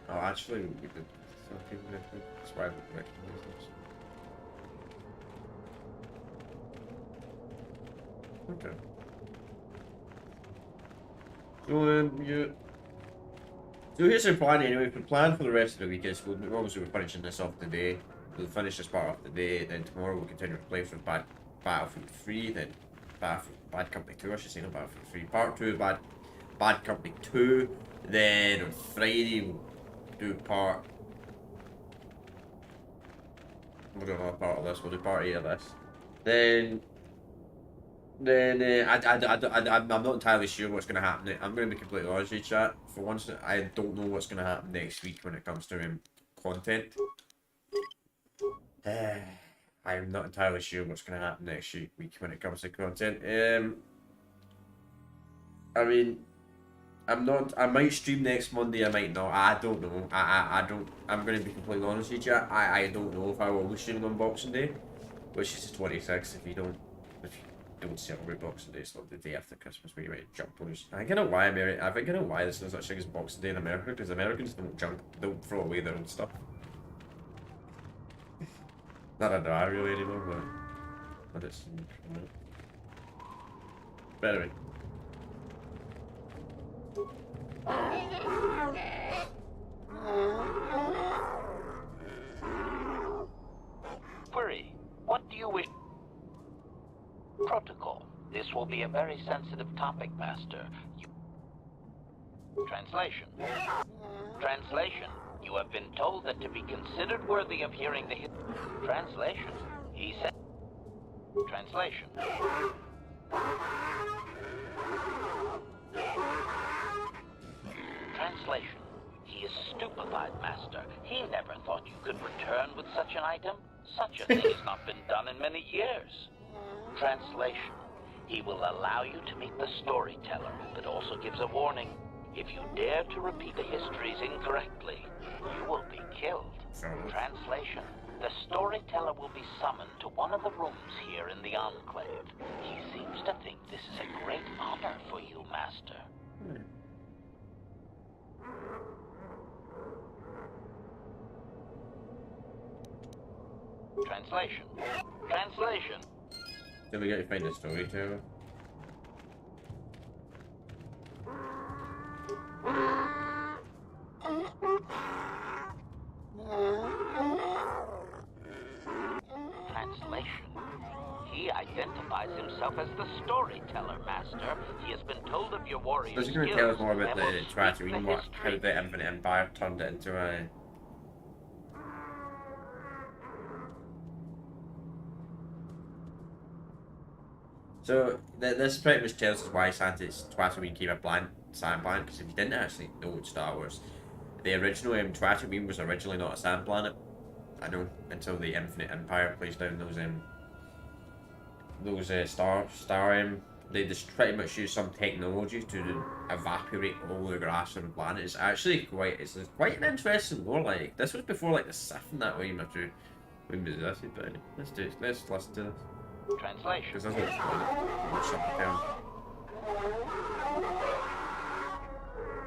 Oh, actually, we did something different. That's why I would recognize this. Okay. So then, yeah. So here's our plan anyway. The plan for the rest of the week is obviously we're finishing this off today. We'll finish this part off today. Then tomorrow we'll continue to play for Battlefield 3. Then Bad Company 2. I should say not Battlefield 3. Part 2 Bad Company 2. Then on Friday we'll do we'll do another part of this. We'll do part 8 of this. Then I'm not entirely sure what's going to happen. I'm going to be completely honest with you, chat. For once, I don't know what's going to happen next week when it comes to content. I'm not entirely sure what's going to happen next week when it comes to content. I mean, I might stream next Monday, I might not. I don't know. I don't. I'm going to be completely honest with you. I don't know if I will be streaming on Boxing Day, which is the 26th. If you don't celebrate Boxing Day, it's not the day after Christmas where you might jump on us. I don't know why there's no such thing as Boxing Day in America, because Americans don't throw away their own stuff. Not a I really anymore, but it's. But anyway. Query, what do you wish? Protocol. This will be a very sensitive topic, Master. Translation. Translation. You have been told that to be considered worthy of hearing the translation. He said. Translation. Translation. He is stupefied, Master. He never thought you could return with such an item. Such a thing has not been done in many years. Translation. He will allow you to meet the storyteller, but also gives a warning. If you dare to repeat the histories incorrectly, you will be killed. Translation. The storyteller will be summoned to one of the rooms here in the Enclave. He seems to think this is a great honor for you, Master. Translation. Translation. Then we got to find a storyteller. Translation. He identifies himself as the storyteller, Master. He has been told of your warriors' So skills. going to tell us more about and will the speak Tatooine, the how history. the Infinite Empire turned it into a... So this pretty much tells us why Santa's Tatooine came a bland sand planet. Because if you didn't actually know Star Wars, the original Tatooine was originally not a sand planet. I know until the Infinite Empire plays down those star they just pretty much use some technology to evaporate all the grass on the planet. It's actually it's quite an interesting lore. Like this was before like the Sith and that way. When was this? But anyway, let's listen to this. Translation. Because that's what's something down.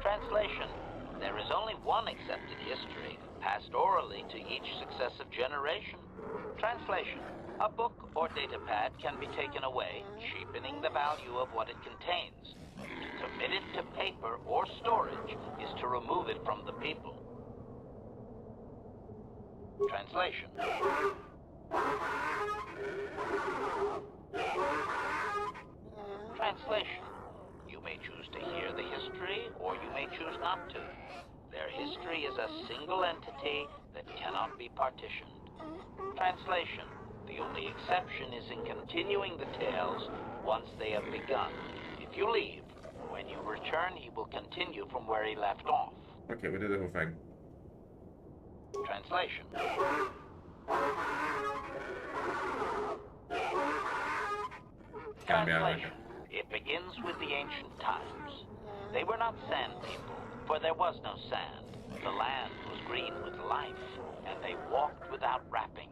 Translation. There is only one accepted history, passed orally to each successive generation. Translation. A book or datapad can be taken away, cheapening the value of what it contains. To commit it to paper or storage is to remove it from the people. Translation. Translation. You may choose to hear the history, or you may choose not to. Their history is a single entity that cannot be partitioned. Translation. The only exception is in continuing the tales once they have begun. If you leave, when you return, he will continue from where he left off. Okay, we'll do the whole thing. Translation. Translation. It begins with the ancient times. They were not sand people, for there was no sand. The land was green with life, and they walked without wrappings.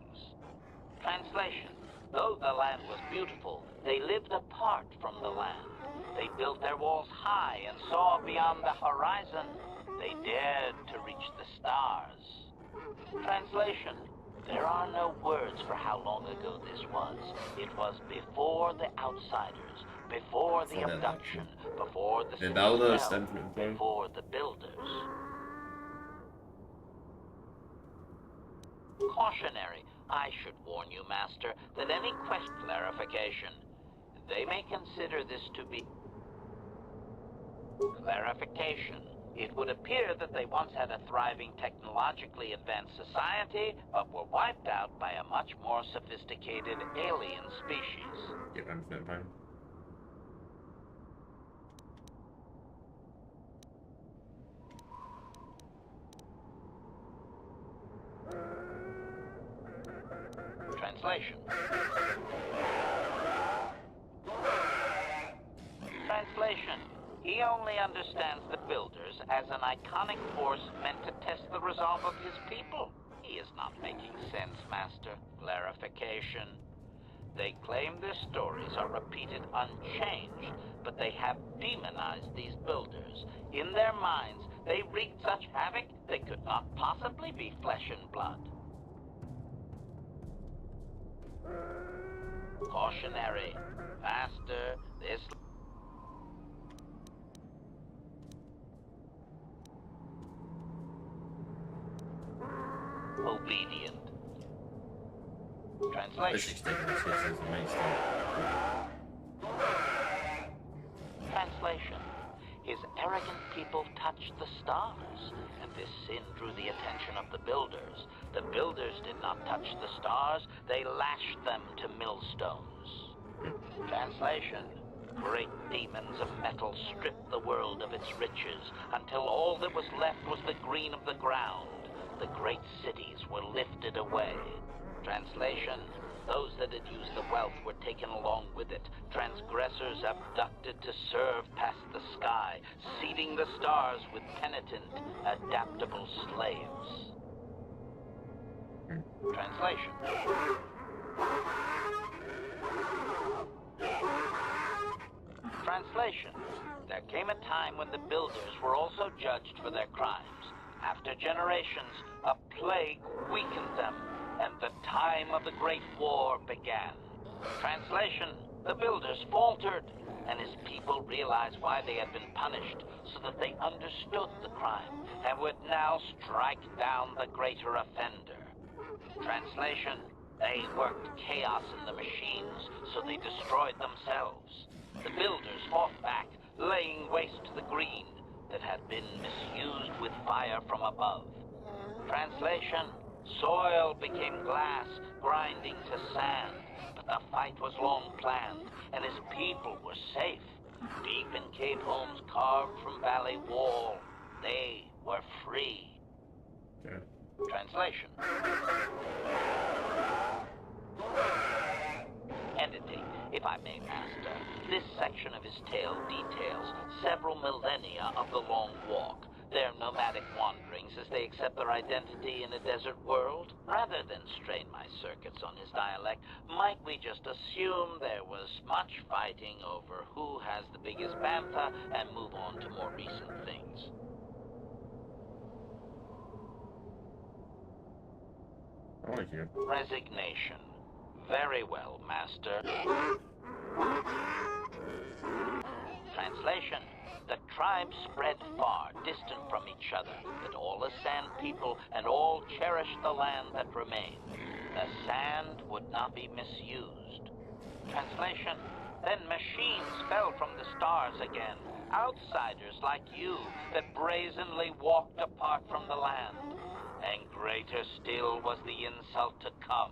Translation. Though the land was beautiful, they lived apart from the land. They built their walls high and saw beyond the horizon. They dared to reach the stars. Translation. There are no words for how long ago this was. It was before the outsiders, before the abduction, before the city fell, before the builders. Cautionary. I should warn you, Master, that any question clarification, they may consider this to be clarification. It would appear that they once had a thriving technologically advanced society, but were wiped out by a much more sophisticated alien species. Get infinite time. Translation. Translation. He only understands the builders as an iconic force meant to test the resolve of his people. He is not making sense, Master. Clarification. They claim their stories are repeated unchanged, but they have demonized these builders. In their minds, they wreaked such havoc they could not possibly be flesh and blood. Cautionary. Master, this... Obedient. Translation. Translation. His arrogant people touched the stars, and this sin drew the attention of the builders. The builders did not touch the stars, they lashed them to millstones. Translation. Great demons of metal stripped the world of its riches, until all that was left was the green of the ground. The great cities were lifted away. Translation. Those that had used the wealth were taken along with it. Transgressors abducted to serve past the sky, seeding the stars with penitent, adaptable slaves. Translation. Translation. There came a time when the builders were also judged for their crimes. After generations, a plague weakened them, and the time of the Great War began. Translation. The builders faltered, and his people realized why they had been punished, so that they understood the crime, and would now strike down the greater offender. Translation. They worked chaos in the machines, so they destroyed themselves. The builders fought back, laying waste to the green that had been misused with fire from above. Translation. Soil became glass, grinding to sand. But the fight was long planned, and his people were safe. Deep in cave homes carved from valley wall, they were free. Yeah. Translation. Editing, if I may, Master. This section of his tale details several millennia of the Long Walk, their nomadic wanderings as they accept their identity in a desert world. Rather than strain my circuits on his dialect, might we just assume there was much fighting over who has the biggest bantha and move on to more recent things? I like you. Resignation. Very well, Master. Translation. The tribes spread far, distant from each other, but all the sand people and all cherished the land that remained. The sand would not be misused. Translation. Then machines fell from the stars again, outsiders like you that brazenly walked apart from the land. And greater still was the insult to come.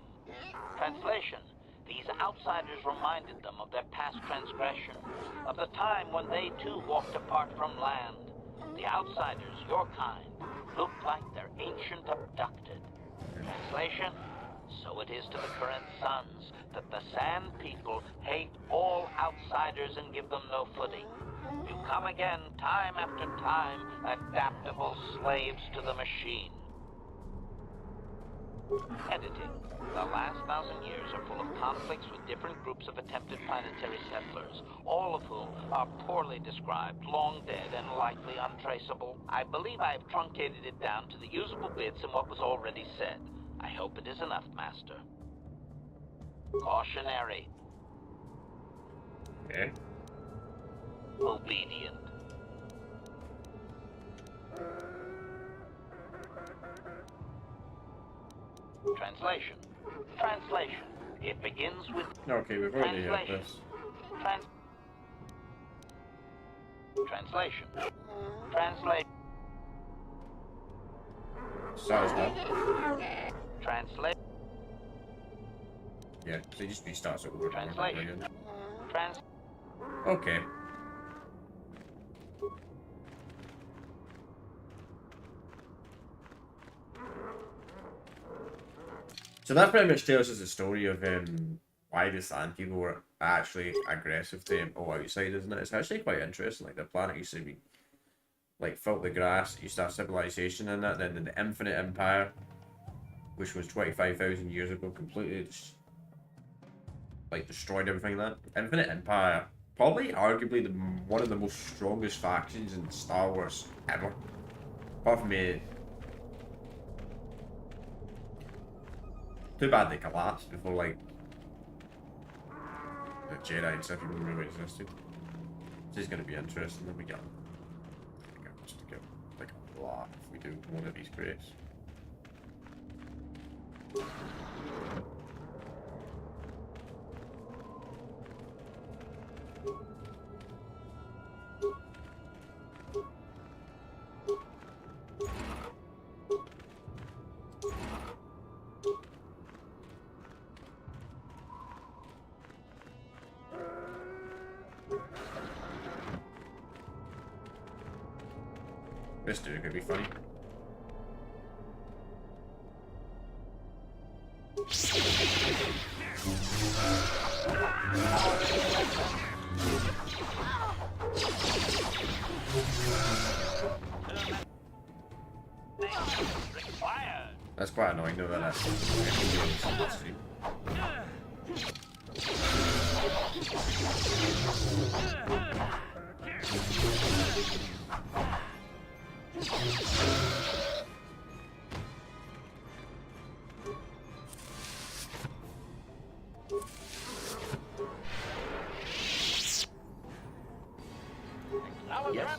Translation. These outsiders reminded them of their past transgression, of the time when they too walked apart from land. The outsiders, your kind, looked like their ancient abducted. Translation. So it is to the current sons that the Sand People hate all outsiders and give them no footing. You come again, time after time, adaptable slaves to the machine. Editing. The last 1,000 years are full of conflicts with different groups of attempted planetary settlers, all of whom are poorly described, long dead, and likely untraceable. I believe I have truncated it down to the usable bits in what was already said. I hope it is enough, Master. Cautionary. Okay. Obedient. Translation. Translation. It begins with... Okay, we've already heard this. Translation. Translate. Start as well. Translate. Yeah, so he just restarts it over and over Translation. again. Trans... Okay. So that pretty much tells us the story of why the Sand People were actually aggressive to all outsiders, isn't it? It's actually quite interesting. Like, the planet used to be, like, filled with grass, used to have civilization in it, then the Infinite Empire, which was 25,000 years ago, completely destroyed everything. That Infinite Empire, probably arguably one of the most strongest factions in Star Wars ever, apart from me. Too bad they collapsed before, like, the Jedi and Sith even really existed. This is going to be interesting. Then we get just to get like a lot if we do one of these crates. This dude could be funny. That's quite annoying though, that's Yes.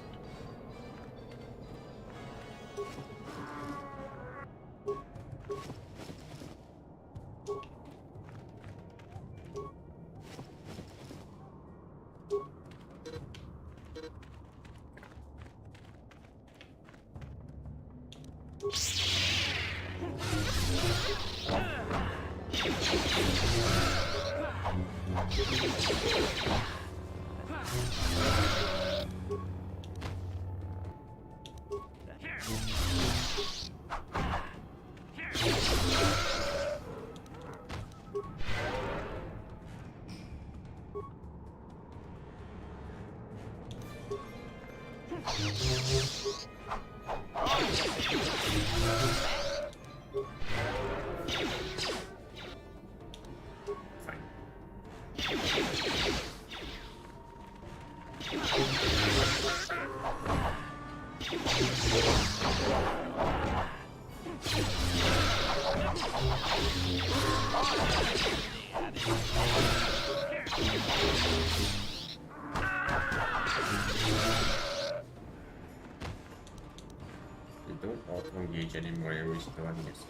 They don't auto-engage anymore, I always do, I guess.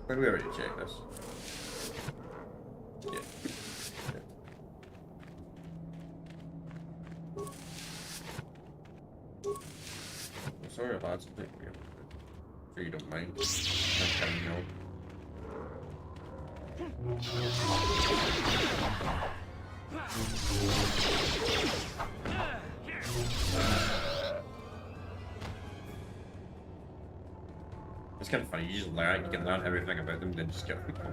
But we already checked this. Yeah. I'm sorry lads, I'm taking you. Sure you don't mind. Next time you know. It's kind of funny, you just learn, you can learn everything about them, then just kill people.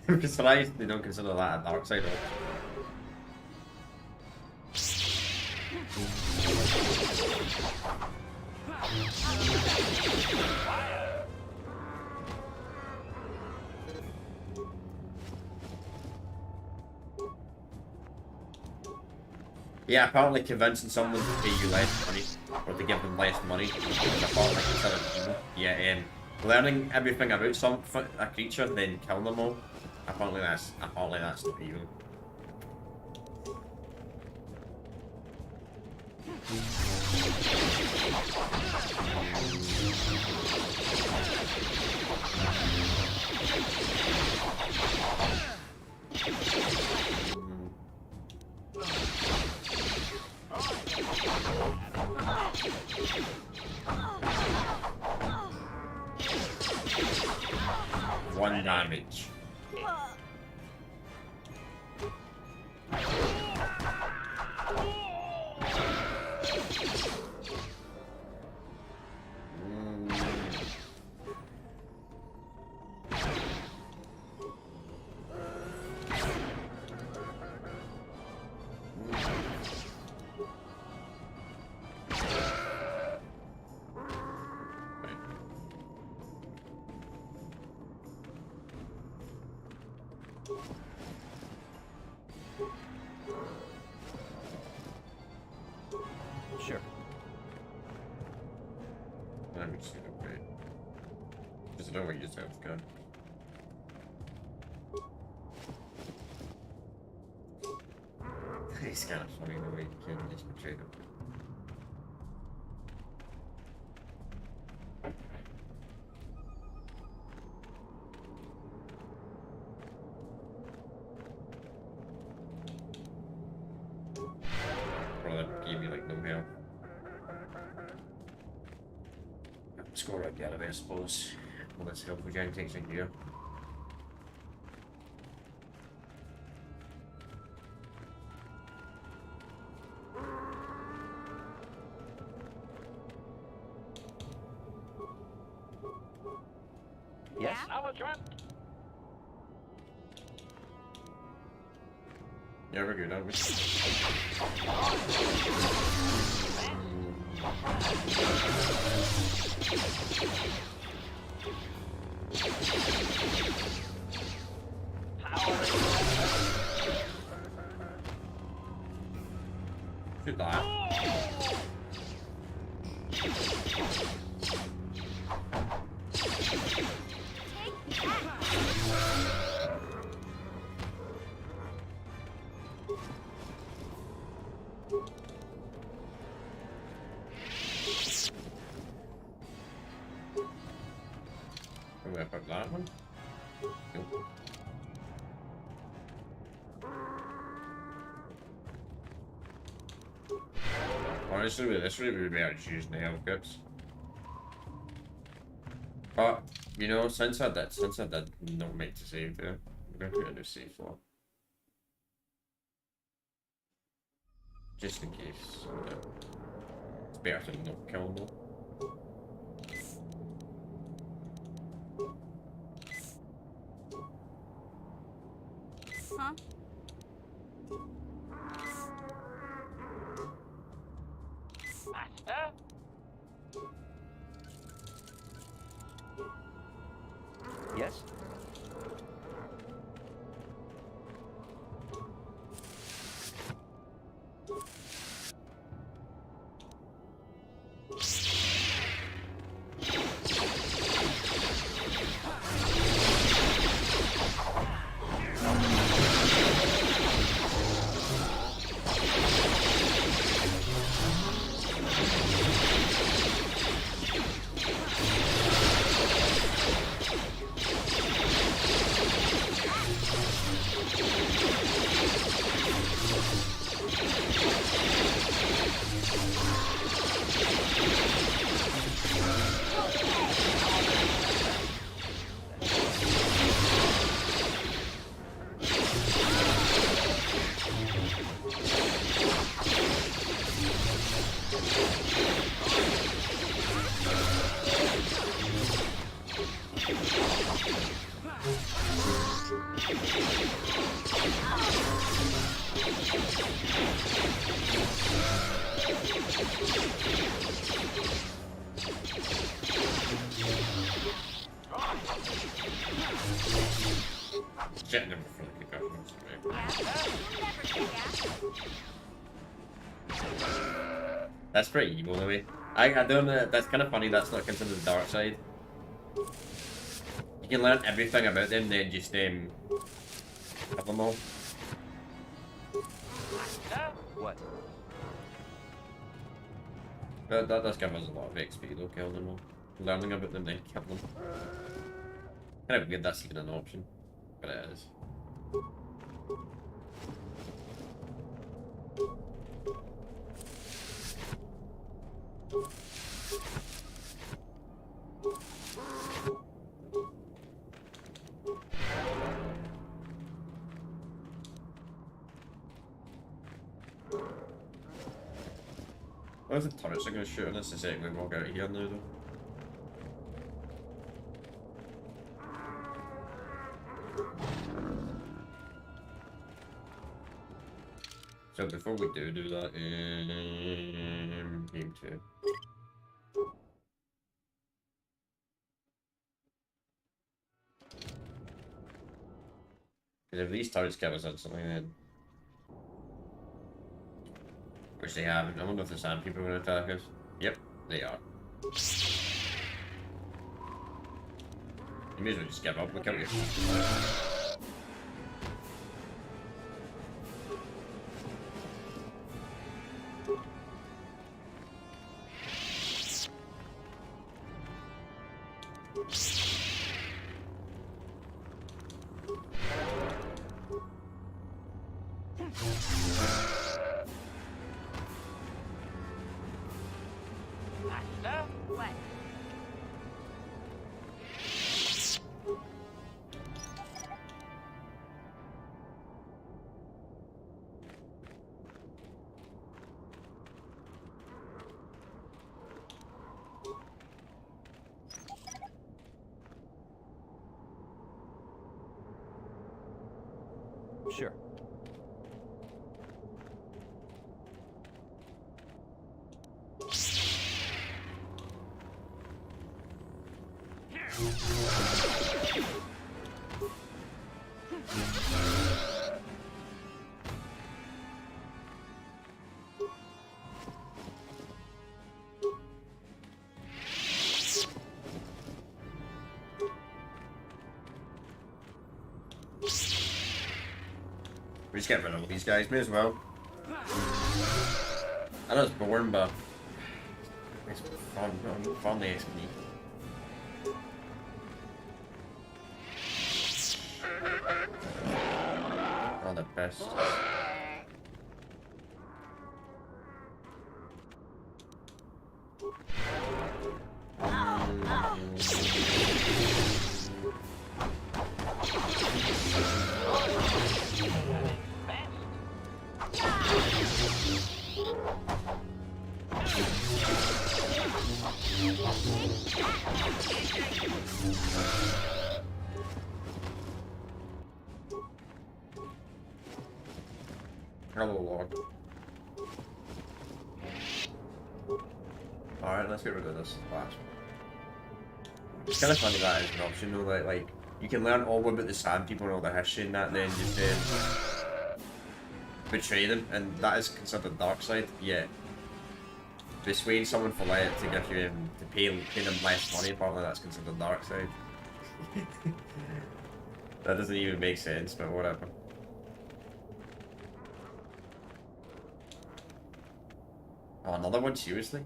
I'm surprised they don't consider that a dark side option. Yeah, apparently convincing someone to pay you less money, or to give them less money, is apparently considered evil. Yeah, learning everything about a creature, then kill them all, apparently that's not evil. One damage. Sure. Let me see the way. Just know what yourself gun. It's kind of funny the way you can just betray them. Gave me like no health. Score right out of it, I suppose. Well, let's help with takes in here. Yes? Acknowledgement. Yeah, we're good, aren't we? Shoot that. that one. Cool. Honestly, with this route, we'd be able to choose the health kits. But, you know, since I did not make to save there, I'm going to put a new save floor. Just in case. It's better to not kill them all. Huh? Master? Yes? Shit, never fully kick out once, right? That's pretty evil in a way. I don't know, that's kind of funny that's not considered the dark side. You can learn everything about them, then just have them all. What? But that does give us a lot of XP though, killing them all. Learning about them, then kill them. Kind of weird that's even an option, but it is. What if the turrets are going to shoot on us the second we walk out of here now though? So before we do that, game 2. Because if these turrets give us instantly, then which they haven't. I wonder if the sand people are going to attack us. Yep, they are. You may as well just give up. Look out you. Master? What? Sure. We just get rid of all these guys, may as well. I know it's boring, but it's fun, fun the XP. they're pissed. Hello, Lord. Alright, let's get rid of this last one. It's kind of funny that is an option though, that like, you can learn all about the Sand People and all the history and that, and then just betray them, and that is considered dark side, yet persuade someone for light to give you, to pay them less money, apparently that's considered dark side. That doesn't even make sense, but whatever. Oh, another one? Seriously?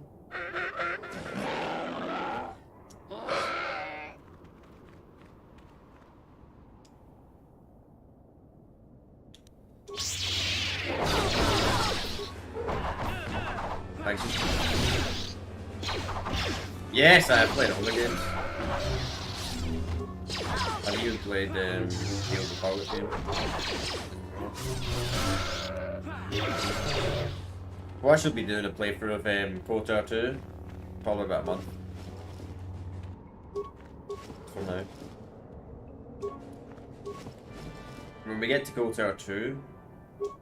Thanks. Yes, I have played all the games. Have you played Field of Power game? Well, I should be doing a playthrough of KOTOR 2. Probably about a month. For now. When we get to KOTOR 2,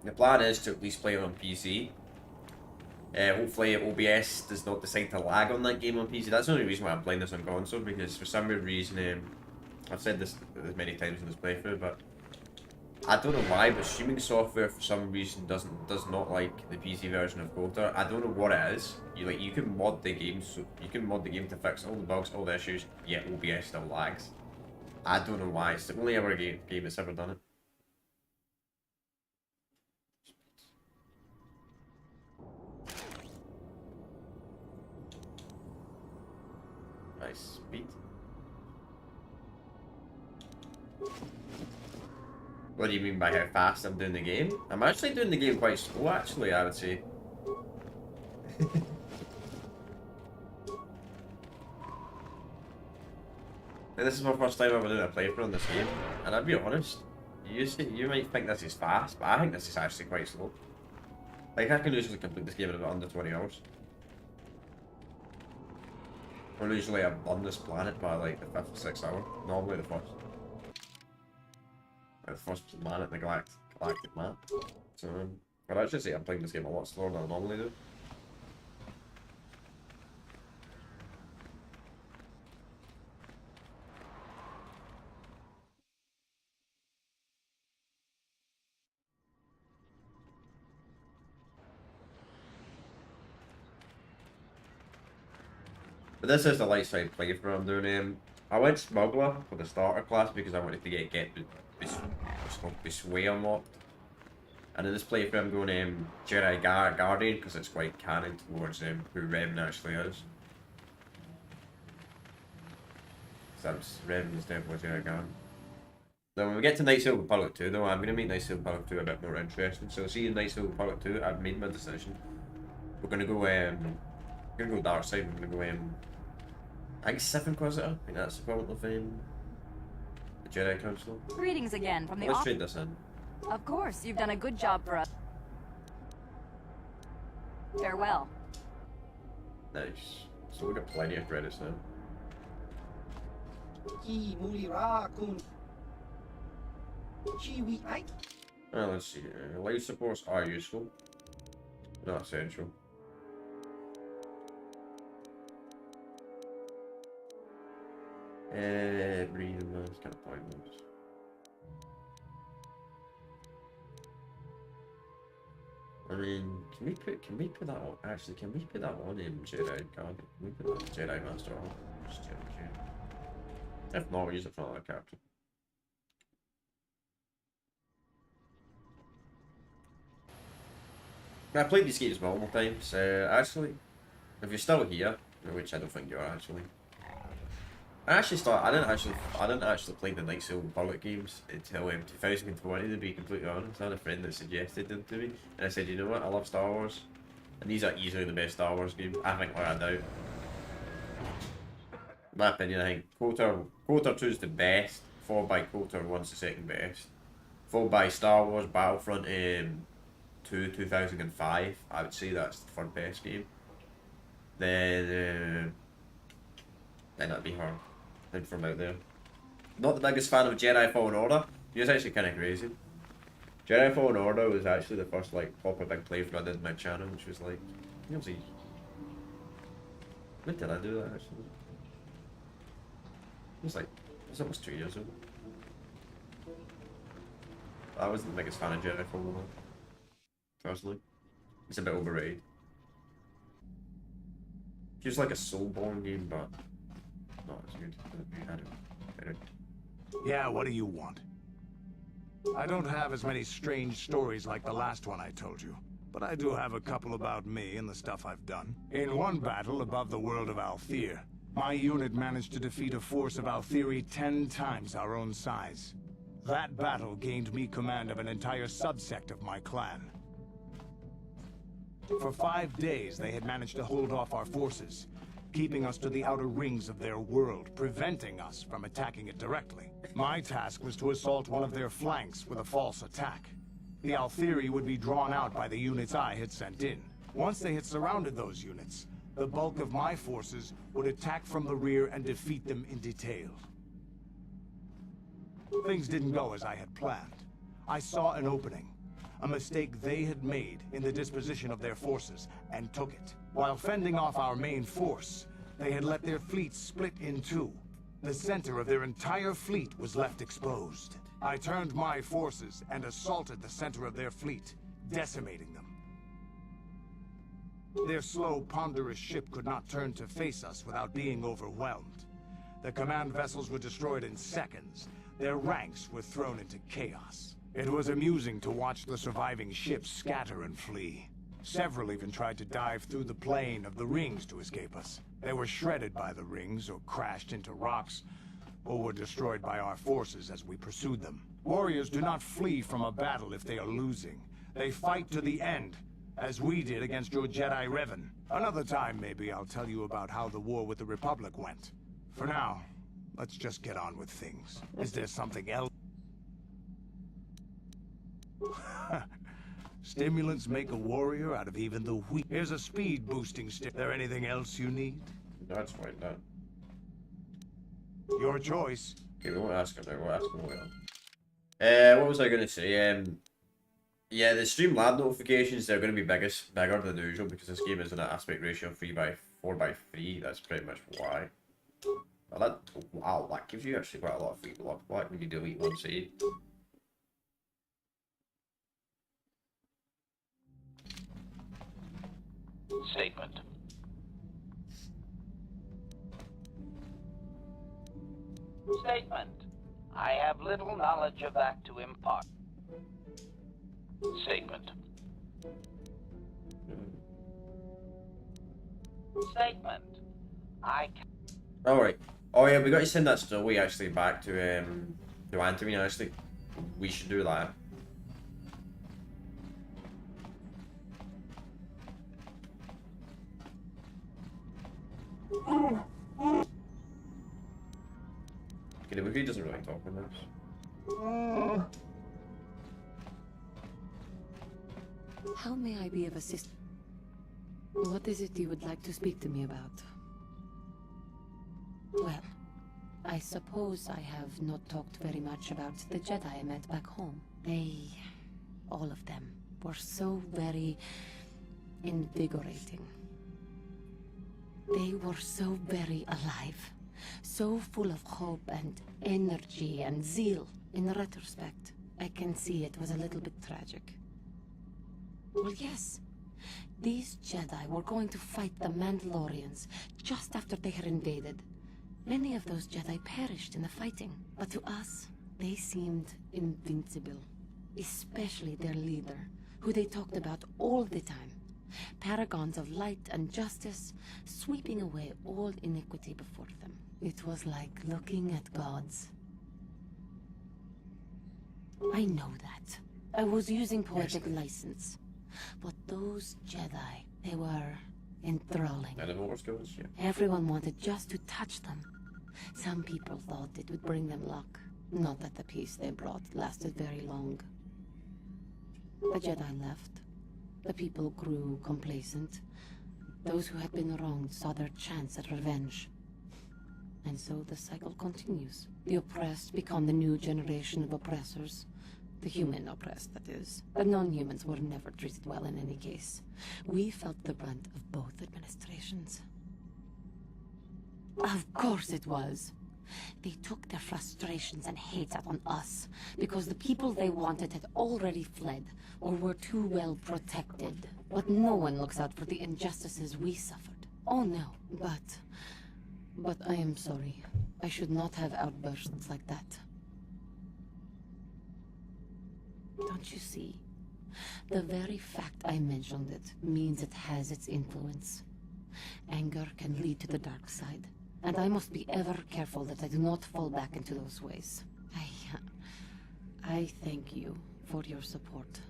the plan is to at least play it on PC. Hopefully OBS does not decide to lag on that game on PC. That's the only reason why I'm playing this on console, because for some weird reason, I've said this as many times in this playthrough, but I don't know why, but streaming software for some reason does not like the PC version of KOTOR. I don't know what it is. You can mod the game, so you can mod the game to fix all the bugs, all the issues, yet OBS still lags. I don't know why. It's the only ever game that's ever done it. Nice speed. What do you mean by how fast I'm doing the game? I'm actually doing the game quite slow, actually, I would say. And this is my first time ever doing a playthrough on this game, and I'll be honest, you might think this is fast, but I think this is actually quite slow. Like, I can usually complete this game in about under 20 hours. Or usually I'm on this planet by like the 5th or 6th hour, normally the first. The first planet, the galactic map. So, I'd actually say I'm playing this game a lot slower than I normally do. But this is the light side playthrough I'm doing. I went Smuggler for the starter class because I wanted to get Besway unlocked. And in this playthrough I'm going Jedi Guardian because it's quite canon towards who Revan actually is. So Revan is definitely Jedi Guardian. Then when we get to Night Sail Republic 2 though, I'm going to make Night Sail Republic 2 a bit more interesting. So see in Night Sail Republic 2, I've made my decision. We're going to go dark side, we're going to go I think Sith Inquisitor. I think that's the equivalent of the Jedi Council. Greetings again from the Let's trade this in. Of course, you've done a good job for us. Farewell. Nice. So we got plenty of credits now. Let's see. Life supports are useful, not essential. Breathing is kind of pointless. I mean, can we put that on? Actually, can we put that on in Jedi Guardian? Can we put that Jedi Master on? Just check. If not, we use it for another character. I played these games multiple times. Actually, if you're still here, which I don't think you are actually. I didn't actually play the Knights of the Old Republic games until 2020. To be completely honest, I had a friend that suggested them to me, and I said, you know what, I love Star Wars, and these are easily the best Star Wars games. I think, without a doubt. In my opinion, I think KOTOR 2 is the best, followed by KOTOR 1's the second best, followed by Star Wars Battlefront 2 2005. I would say that's the third best game. Then that'd be hard. I think from out there. Not the biggest fan of Jedi Fallen Order. He was actually kind of crazy. Jedi Fallen Order was actually the first like proper big playthrough I did on my channel, which was like, when did I do that actually? It was almost 2 years ago. I wasn't the biggest fan of Jedi Fallen Order, personally. It's a bit overrated. Feels like a Soulborn game, but not as good. I don't. Yeah, what do you want? I don't have as many strange stories like the last one I told you, but I do have a couple about me and the stuff I've done. In one battle above the world of Althir, my unit managed to defeat a force of Althiri 10 times our own size. That battle gained me command of an entire subsect of my clan. For 5 days, they had managed to hold off our forces, keeping us to the outer rings of their world, preventing us from attacking it directly. My task was to assault one of their flanks with a false attack. The Althiri would be drawn out by the units I had sent in. Once they had surrounded those units, the bulk of my forces would attack from the rear and defeat them in detail. Things didn't go as I had planned. I saw an opening. A mistake they had made in the disposition of their forces, and took it. While fending off our main force, they had let their fleet split in two. The center of their entire fleet was left exposed. I turned my forces and assaulted the center of their fleet, decimating them. Their slow, ponderous ship could not turn to face us without being overwhelmed. The command vessels were destroyed in seconds. Their ranks were thrown into chaos. It was amusing to watch the surviving ships scatter and flee. Several even tried to dive through the plane of the rings to escape us. They were shredded by the rings, or crashed into rocks, or were destroyed by our forces as we pursued them. Warriors do not flee from a battle if they are losing. They fight to the end, as we did against your Jedi Revan. Another time, maybe, I'll tell you about how the war with the Republic went. For now, let's just get on with things. Is there something else? Stimulants make a warrior out of even the weak. Here's a speed-boosting stick. There anything else you need? That's fine, that. Your choice. Okay, we won't ask him now, we'll ask him later. What was I going to say? Yeah, the Streamlab notifications, they're going to be bigger than usual because this game is in an aspect ratio of 4:3. That's pretty much why. Well, wow, that gives you actually quite a lot of free block when you delete one save. Statement. Statement. I have little knowledge of that to impart. Statement. Statement. Alright. Oh yeah, we got to send that story actually back to Anthony actually. We should do that. Okay, the movie doesn't really talk about this. How may I be of assistance? What is it you would like to speak to me about? Well, I suppose I have not talked very much about the Jedi I met back home. They, all of them, were so very invigorating. They were so very alive, so full of hope and energy and zeal. In retrospect, I can see it was a little bit tragic. Well, yes. These Jedi were going to fight the Mandalorians just after they had invaded. Many of those Jedi perished in the fighting, but to us, they seemed invincible. Especially their leader, who they talked about all the time. Paragons of light and justice, sweeping away all iniquity before them. It was like looking at gods. I know that. I was using poetic license. But those Jedi, they were enthralling. I don't know what's going on. Yeah. Everyone wanted just to touch them. Some people thought it would bring them luck. Not that the peace they brought lasted very long. The Jedi left. The people grew complacent. Those who had been wronged saw their chance at revenge. And so the cycle continues. The oppressed become the new generation of oppressors. The human oppressed, that is. The non-humans were never treated well in any case. We felt the brunt of both administrations. Of course it was. They took their frustrations and hates out on us, because the people they wanted had already fled, or were too well protected. But no one looks out for the injustices we suffered. Oh no, but I am sorry. I should not have outbursts like that. Don't you see? The very fact I mentioned it means it has its influence. Anger can lead to the dark side, and I must be ever careful that I do not fall back into those ways. I thank you for your support.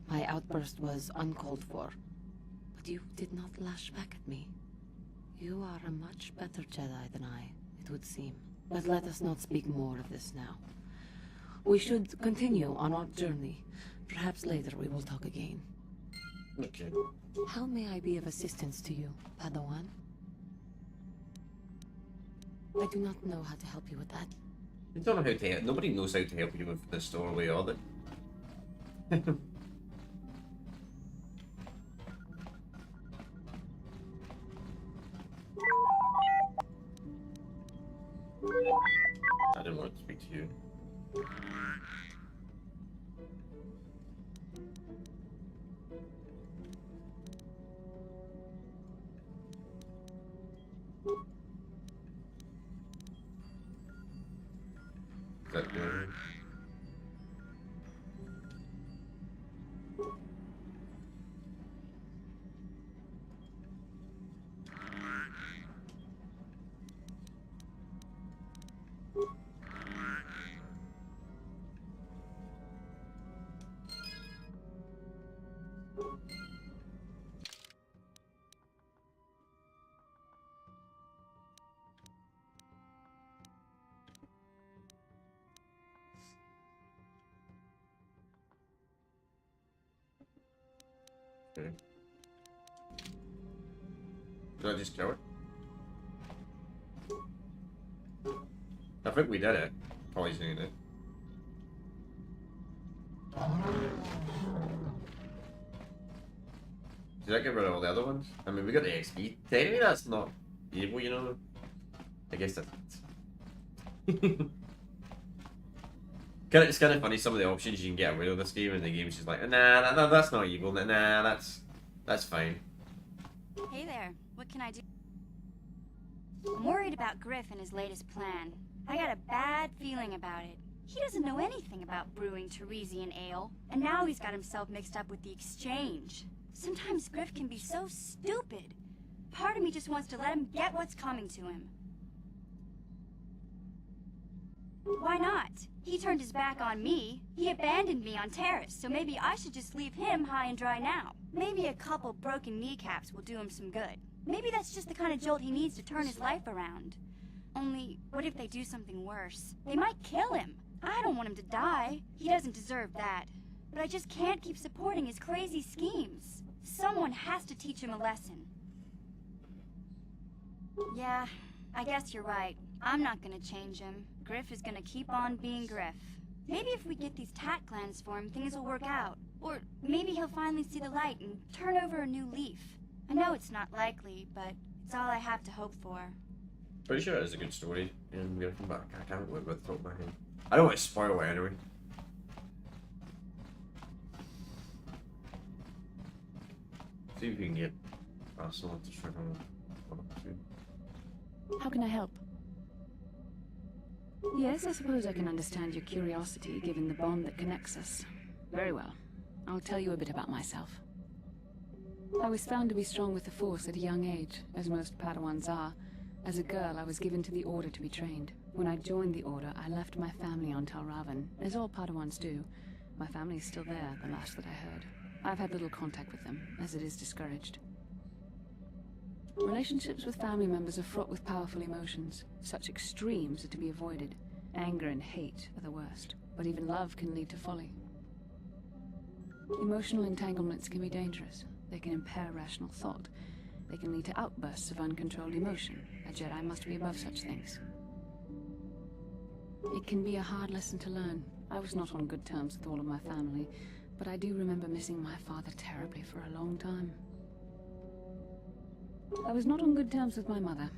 My outburst was uncalled for, but you did not lash back at me. You are a much better Jedi than I, it would seem. But let us not speak more of this now. We should continue on our journey. Perhaps later we will talk again. Okay. How may I be of assistance to you, Padawan? I do not know how to help you with that. You don't know how to help. Nobody knows how to help you with this story, are they? I didn't want to speak to you. Is that good? Okay. Did I just kill it? I think we did it. Poisoning it. Did I get rid of all the other ones? I mean, we got the XP. Technically, that's not evil, you know? I guess that's... It's kind of funny, some of the options you can get rid of this game, and the game's just like, nah, that's not evil, nah, that's fine. Hey there, what can I do? I'm worried about Griff and his latest plan. I got a bad feeling about it. He doesn't know anything about brewing Teresian ale, and now he's got himself mixed up with the exchange. Sometimes Griff can be so stupid. Part of me just wants to let him get what's coming to him. Why not? He turned his back on me. He abandoned me on Terrace, so maybe I should just leave him high and dry now. Maybe a couple broken kneecaps will do him some good. Maybe that's just the kind of jolt he needs to turn his life around. Only, what if they do something worse? They might kill him. I don't want him to die. He doesn't deserve that. But I just can't keep supporting his crazy schemes. Someone has to teach him a lesson. Yeah, I guess you're right. I'm not gonna change him. Griff is gonna keep on being Griff. Maybe if we get these tat clans for him, things will work out. Or maybe he'll finally see the light and turn over a new leaf. I know it's not likely, but it's all I have to hope for. Pretty sure it is a good story, and we're gonna come back. I can't remember at the top of my head. I don't want to spoil it anyway. See if we can get someone to struggle with. How can I help? Yes, I suppose I can understand your curiosity, given the bond that connects us. Very well. I'll tell you a bit about myself. I was found to be strong with the Force at a young age, as most Padawans are, As a girl, I was given to the Order to be trained. When I joined the Order, I left my family on Tal Ravan, as all Padawans do. My family is still there, the last that I heard. I've had little contact with them, as it is discouraged. Relationships with family members are fraught with powerful emotions. Such extremes are to be avoided. Anger and hate are the worst, but even love can lead to folly. Emotional entanglements can be dangerous. They can impair rational thought. They can lead to outbursts of uncontrolled emotion. A Jedi must be above such things. It can be a hard lesson to learn. I was not on good terms with all of my family, but I do remember missing my father terribly for a long time. I was not on good terms with my mother.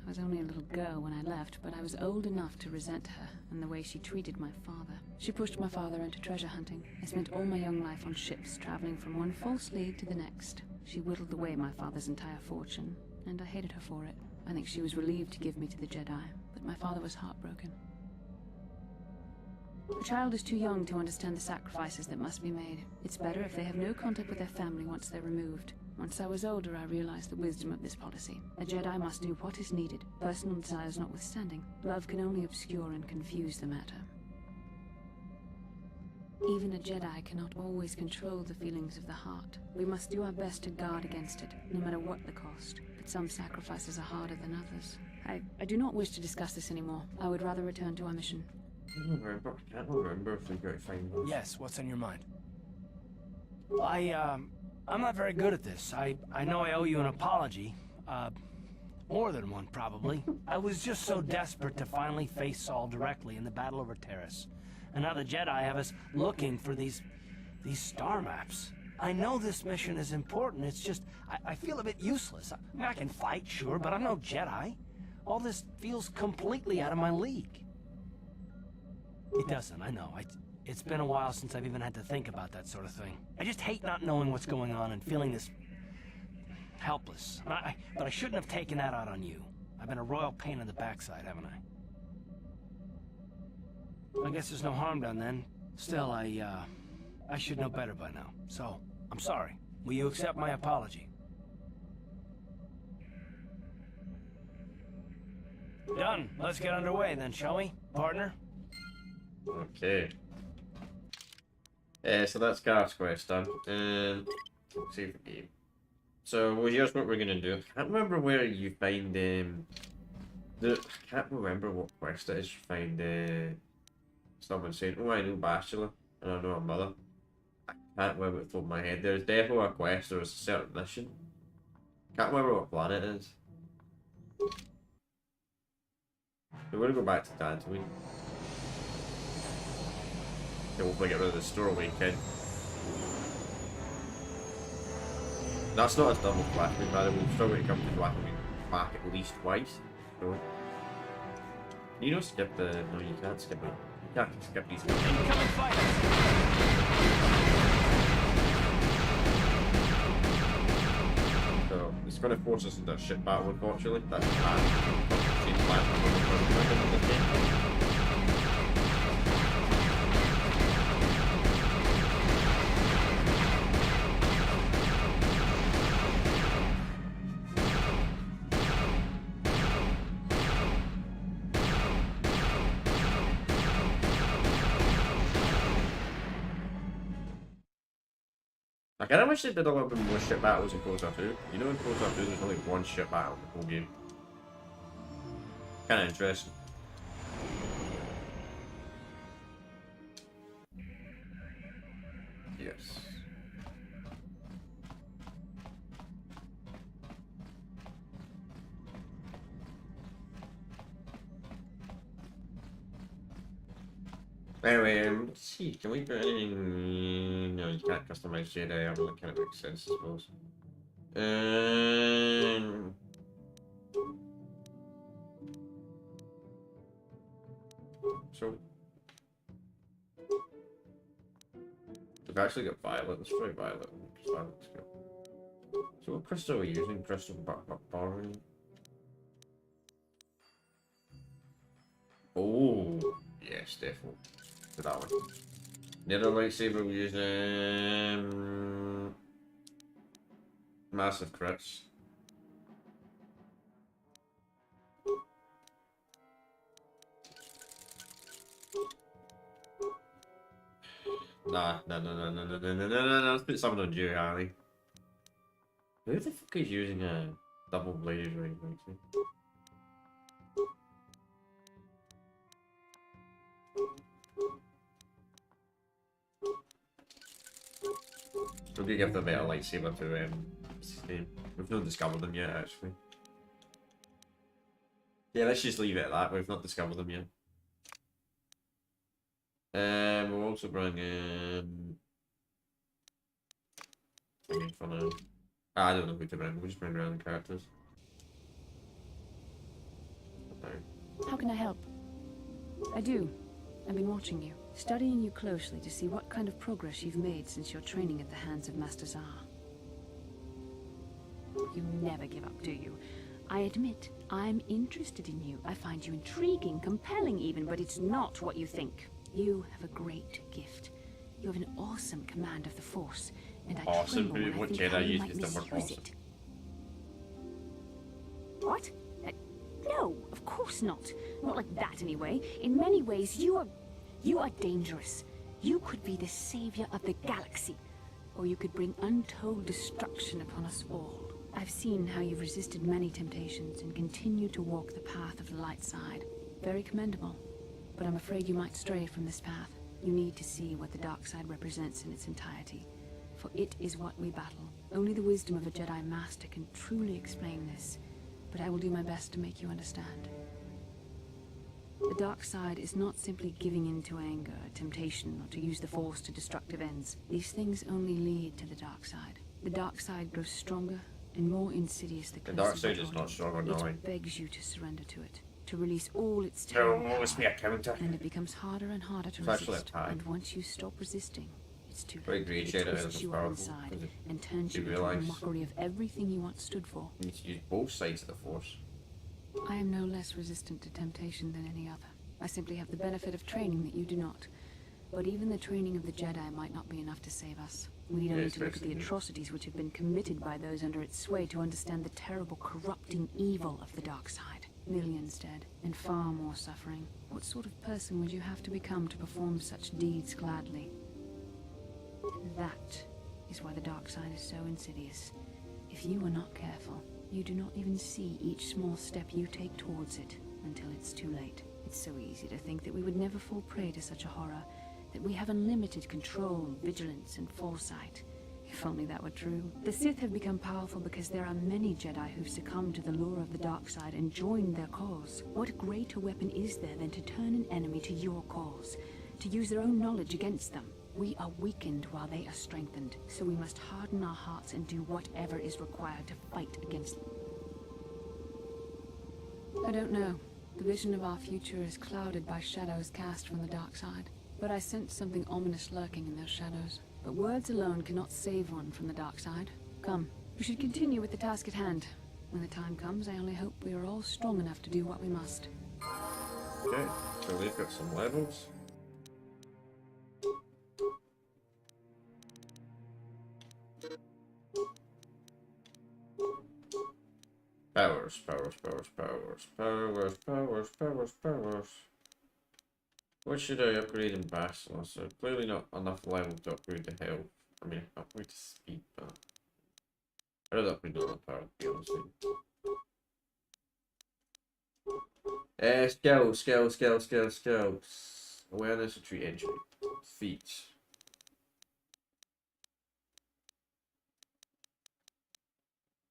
I was only a little girl when I left, but I was old enough to resent her and the way she treated my father. She pushed my father into treasure hunting. I spent all my young life on ships, traveling from one false lead to the next. She whittled away my father's entire fortune, and I hated her for it. I think she was relieved to give me to the Jedi, but my father was heartbroken. A child is too young to understand the sacrifices that must be made. It's better if they have no contact with their family once they're removed. Once I was older, I realized the wisdom of this policy. A Jedi must do what is needed, personal desires notwithstanding. Love can only obscure and confuse the matter. Even a Jedi cannot always control the feelings of the heart. We must do our best to guard against it, no matter what the cost. But some sacrifices are harder than others. I do not wish to discuss this anymore. I would rather return to our mission. I can't remember if we got to find those. Yes, what's on your mind? I'm not very good at this. I know I owe you an apology. More than one, probably. I was just so desperate to finally face Saul directly in the battle over Terrace. And now the Jedi have us looking for these star maps. I know this mission is important, it's just, I feel a bit useless. I mean, I can fight, sure, but I'm no Jedi. All this feels completely out of my league. It doesn't, I know. It's been a while since I've even had to think about that sort of thing. I just hate not knowing what's going on and feeling this helpless. But I shouldn't have taken that out on you. I've been a royal pain in the backside, haven't I? I guess there's no harm done then. Still, I should know better by now. So, I'm sorry. Will you accept my apology? Done. Let's get underway then, shall we, partner? Okay. So that's Garth's quest done. Save the game. So, well, here's what we're gonna do. I can't remember where you find I can't remember what quest it is to find someone saying, "Oh, I know Bachelor and I know her mother." I can't remember it from my head. There's definitely a quest. There's a certain mission. Can't remember what planet it is. We're gonna go back to Tatooine. Hopefully get rid of the Storeway Kid. That's not as dumb as Flashman, by the way. We've still got to come to Flashman back at least twice. So, you don't skip the... No, you can't skip it. You can't skip these. Incoming fight! So, it's going to force us into a ship battle, unfortunately. That's bad. Change Flashman. I kinda wish they did a little bit more ship battles in KOTOR 2. You know in KOTOR 2 there's only one ship battle in the whole game. Kinda interesting. Yes. Anyway, let's see, can we put anything... No, you can't customize Jedi, I really kind of makes sense, I suppose. So... We've actually got Violet, let's try Violet. Violet's good. So what crystal are we using? Crystal borrowing? Oh, yes, definitely. To that one. The other lightsaber we're using massive crits. Nah, no. Let's put something on Jerry Harley. Who the fuck is using a double bladed right now? We're gonna give them a better lightsaber to what's his name? We've not discovered them yet, actually. Yeah, let's just leave it at that. We've not discovered them yet. We'll also bring for now. I don't know who to bring. We'll just bring random characters. How can I help? I do. I've been watching you, studying you closely to see what kind of progress you've made since your training at the hands of Master Zahar. You never give up, do you? I admit, I'm interested in you. I find you intriguing, compelling even, but it's not what you think. You have a great gift. You have an awesome command of the Force, and I awesome, tremble when I think how you might misuse it. What? No, of course not. Not like that, anyway. In many ways, you are dangerous. You could be the savior of the galaxy, or you could bring untold destruction upon us all. I've seen how you've resisted many temptations and continue to walk the path of the light side. Very commendable. But I'm afraid you might stray from this path. You need to see what the dark side represents in its entirety, for it is what we battle. Only the wisdom of a Jedi Master can truly explain this, but I will do my best to make you understand. The dark side is not simply giving in to anger, temptation, or to use the Force to destructive ends. These things only lead to the dark side. The dark side grows stronger and more insidious the closer dark side you is draw not to stronger, it. no. It begs you to surrender to it, to release all its There terror. will always be a counter. And it becomes harder and harder to It's actually resist. a tie. And once you stop resisting, it's too I late. agree, It Shadow twists is you up powerful, inside because and turns you you into a realise- mockery of everything you once stood for. You need to use both sides of the Force. I am no less resistant to temptation than any other. I simply have the benefit of training that you do not. But even the training of the Jedi might not be enough to save us. We need only to look at the atrocities which have been committed by those under its sway to understand the terrible, corrupting evil of the dark side. Millions dead, and far more suffering. What sort of person would you have to become to perform such deeds gladly? That is why the dark side is so insidious. If you are not careful, you do not even see each small step you take towards it until it's too late. It's so easy to think that we would never fall prey to such a horror, that we have unlimited control, vigilance, and foresight. If only that were true. The Sith have become powerful because there are many Jedi who've succumbed to the lure of the dark side and joined their cause. What greater weapon is there than to turn an enemy to your cause, to use their own knowledge against them? We are weakened while they are strengthened, so we must harden our hearts and do whatever is required to fight against them. I don't know. The vision of our future is clouded by shadows cast from the dark side. But I sense something ominous lurking in those shadows. But words alone cannot save one from the dark side. Come, we should continue with the task at hand. When the time comes, I only hope we are all strong enough to do what we must. Okay, so we've got some levels. Powers. What should I upgrade in Basel? So clearly not enough level to upgrade the health. I mean, upgrade the speed, but I'd rather upgrade all the power, to be honest with you. Skills. Awareness, retreat, entry. Feats.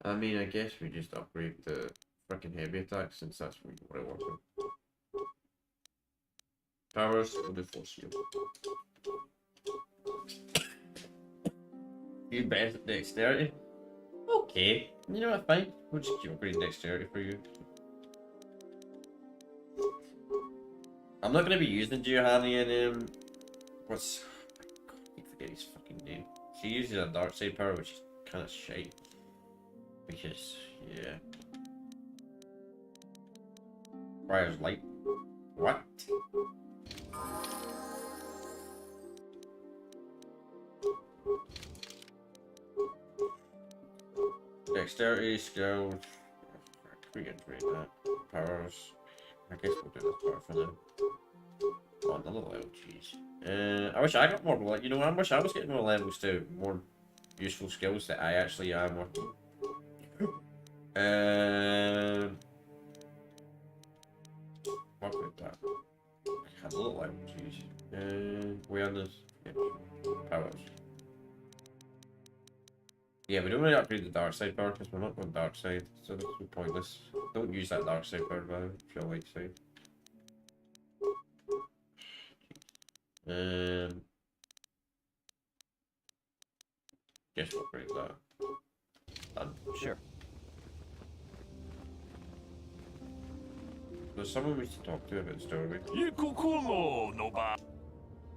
I mean, I guess we just upgrade the freaking heavy attack since that's what I want with. Powers, we'll do force field. You best at dexterity? Okay, you know what, fine. We'll just keep upgrading dexterity for you. I'm not going to be using Giovanni in, what's... I keep forgetting his fucking name. She uses a dark side power, which is kind of shite. Because, yeah. Requires light. What? Dexterity, skills. We can trade that. Powers. I guess we'll do this part for now. Oh, another level, jeez. I wish I got more, like, you know, I wish I was getting more levels to more useful skills that I actually am working. What about that? I had a little level, jeez. Awareness. Yeah. Powers. Yeah, we don't really upgrade the dark side power because we're not going dark side, so that's so pointless. Don't use that dark side power, by the way, if you're light side. Guess we'll upgrade that. Done. Sure. There's someone we should talk to about the story. Ikukuno no ba.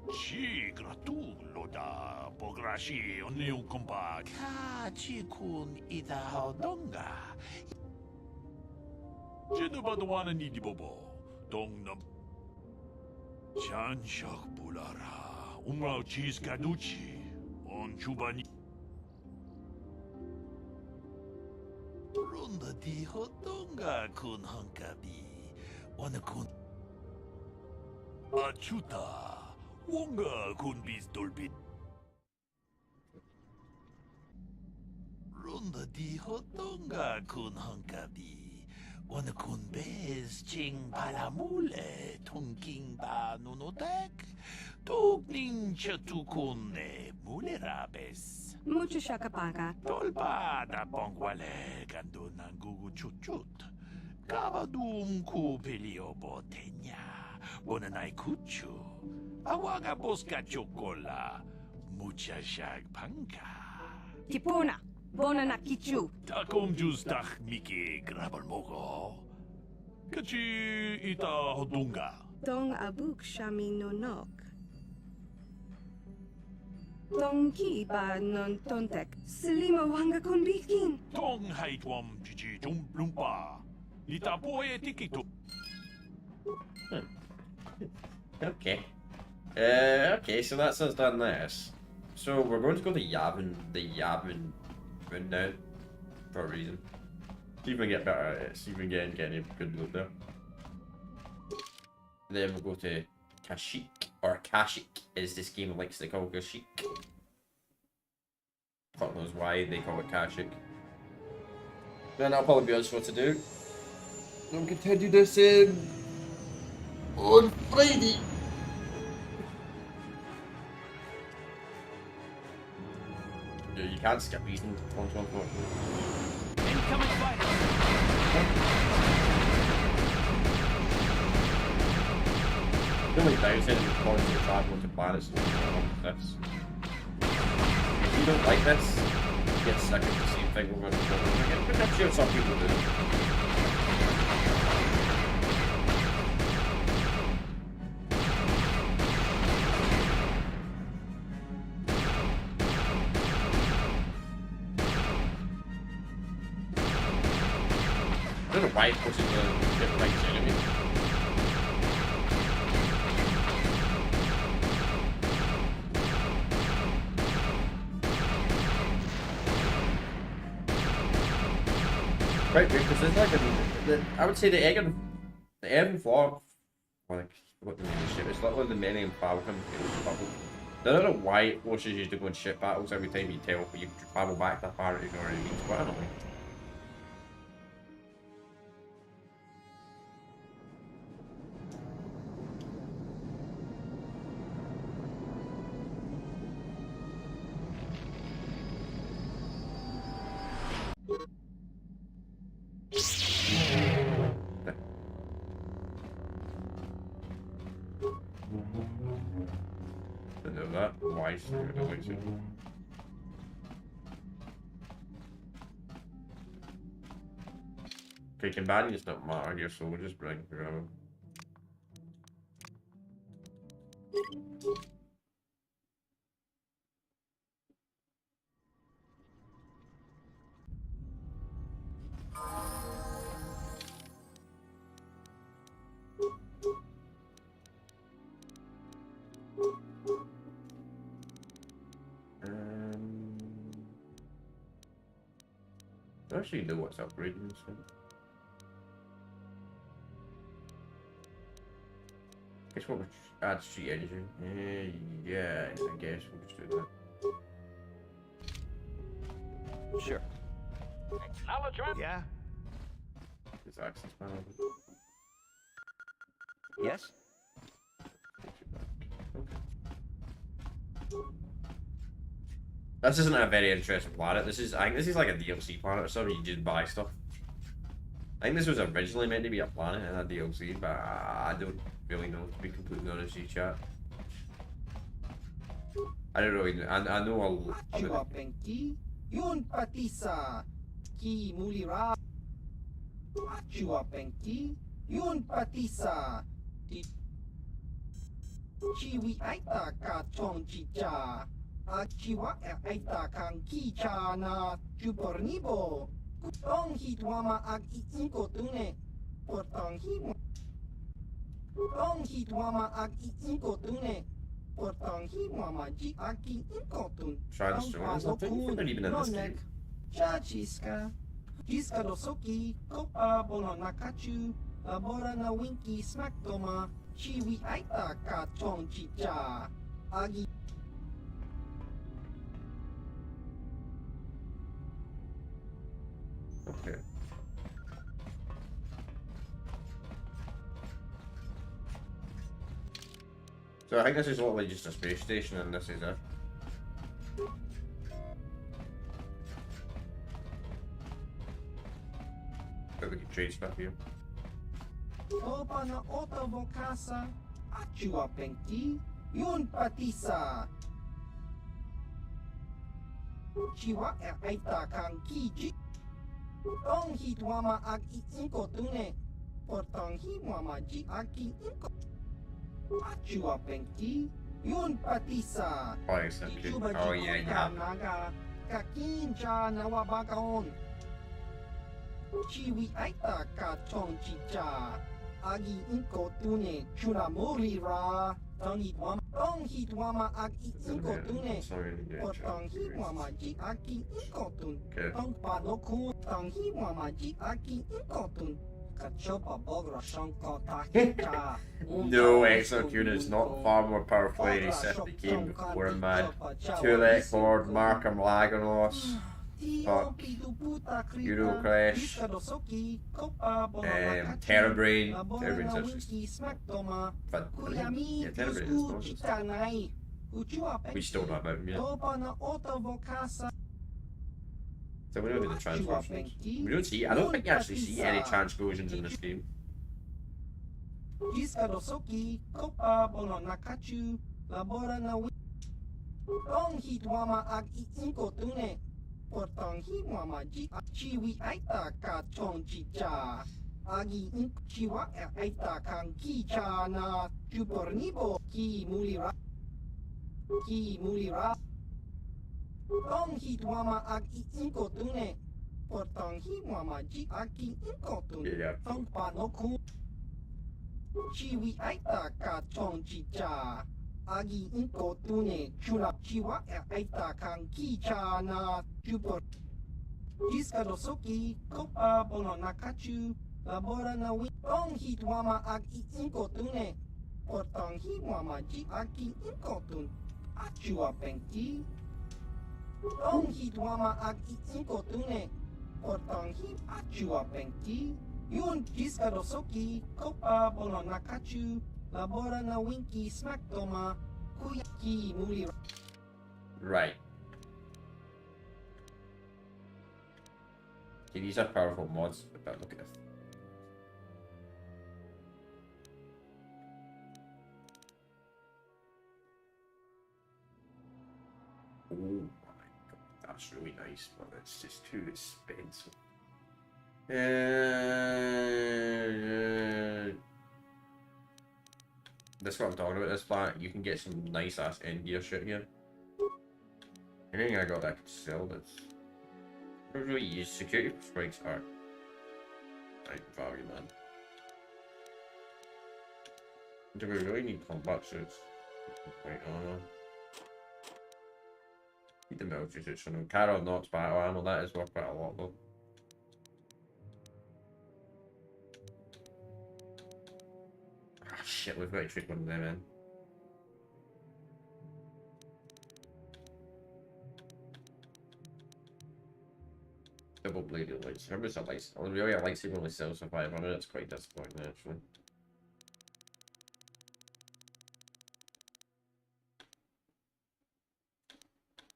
Chi gratullo da pograshi oniu kompa. Ka chikun ida hodonga. Jenubadwana ni dibobo. Dong na. Chanshak bulara. Umrao cheese kaduchi. On chubani. Ronda di hodonga kun hankabi. Wana kun. Achuta. Wonga kun bis dolbit. Ronda di hodonga kun hankabi. Wana kun bez ching palamule. Tonking ba nunodek. Tugning chatukune mulerabes. Mucho shakapaka. Tolpa da pongwale gando nangugu chuchut. Kavadum ku pelio botenya. Bonanai kuchu. Awaga bosca chocola. Mucha shag panka. Tipuna. Bona na kichu. Takom justach miki grabal mogo. Kachi ita hodunga. Dong abuk shami nonok. Dong ki ba non tontek. Selima wanga kon bikin. Tong haitwam chichi lumpa. Ita poe tikito. Okay. Okay, so that's us done this. So we're going to go to the Yavin run now, for a reason. See if we can get better at it, see if we can get any good loot there. Then we'll go to Kashyyyk, or Kashyyyk, as this game likes to call Kashyyyk. Fuck knows why they call it Kashyyyk. Then that'll probably be us what to do. We'll continue this on Friday. Yeah, you can't skip these ones, unfortunately. Incoming fighter. The only downside of constantly traveling to planets is this. If you don't like this, you get sick of the same thing over and over again. But I'm sure some people do. I don't know why it pushes the different right enemy. Right, because there's like I would say the egg and floor, like what the name of the ship. It's like the Millennium Falcon. I don't know why it forces you to go in ship battles every time you teleport. You travel back to the planet you already reached. Quite annoying. Didn't know that. Why? Okay, companions don't matter, your soldiers bring around. I actually know what's upgrading this one. Guess what? We'll just add street energy. Yeah, I guess we'll just do that. Sure. Acknowledgement. Yeah? It's access panel. Yes? This isn't a very interesting planet. This is, I think this is like a DLC planet or something. You just buy stuff. I think this was originally meant to be a planet and a DLC, but I don't really know, to be completely honest with you, chat. I don't really know. I know a lot. Chua Penki, Yun Patisa, Ki Mulira. Chua Penki, Yun Patisa, Chiwi Aita Ka Chong Chicha, Achiwa Aita Kang Kicha na Chupornibo, Tong Hitwama Ag Inko Tune, Portong Himo. Tong Hitwama Ag Inko Tune. Transformers, I think they're not even in this game. Chachiska, Jiska Dosoki, Kopa Bono Nakachu, Labora na Winky Smaktoma, Chiwi Aita Ka Chong Chicha, Agi. Okay. So I think this is literally just a space station and this is it. So we can trade stuff here. Opa na Oto Vokasa, Achua Penki, Yun Patisa. Chiwa Aita Kang Kiji. Tong Hitwama Ag Inko Tune, Portong Himwama Ji Aki Inko. Chua Penki, Yun Patisa. Oh, exactly. Oh, yeah. Naga, Kakincha Nawabakaon. Chiwi Aita Ka Chong Chicha, Agi Inko Tune, Churamori Ra, Tong Hitwama Agi Inko Tune, Potong Hitwama Ji Aki Inko Tun, Tong Panoku, Tong Hitwama Ji Aki Inko Tun. No, Exocune is not far more powerful than any Sith that came before him, man. Tulek, Horde, Markham, Laganos, fuck, Euroclash, Terrabrain. Terrabrain's actually... But, yeah, Terrabrain is not. We still don't have him yet. So we don't do the transversions. We don't see. I don't think you actually see any transfusions in this game. Tong Hitwama Ag Inko Tune, Portong Hitwama Ji Aki Inko Tun, Tong Panoku, Chiwi Aita Ka Chong Chicha, Agi Inko Tune, Chulap Chiwa Aita Kang Kicha na Chupor. Jiska Dosoki, Kopa Bono Nakachu, Labora na Win, Tong Hitwama Ag Inko Tune, Portong Hitwama Ji Aki Inko Tun, Achua Penki. Tong Hitwama Ag Inko Tune, Portong Hit Achua Penki, Yun Jiska Dosoki, Kopa Bono Nakachu, Labora na Winky Smaktoma, Kuyaki Muli. Right. Okay, these are powerful mods, but look at this. Oh. That's really nice, but it's just too expensive. That's what I'm talking about. This planet, you can get some nice ass end gear shit here. Anything I got that I could sell that's. I don't really use security spikes are. Like value, man. Do we really need combat suits? Right on. The military suits on them. Carol Knox battle ammo, that is worth quite a lot though. Ah, shit, we've got to trick one of them in. Double bladed lightsaber. Remember, it's a lightsaber. Really, a lightsaber only sells for 500. It's quite disappointing, actually.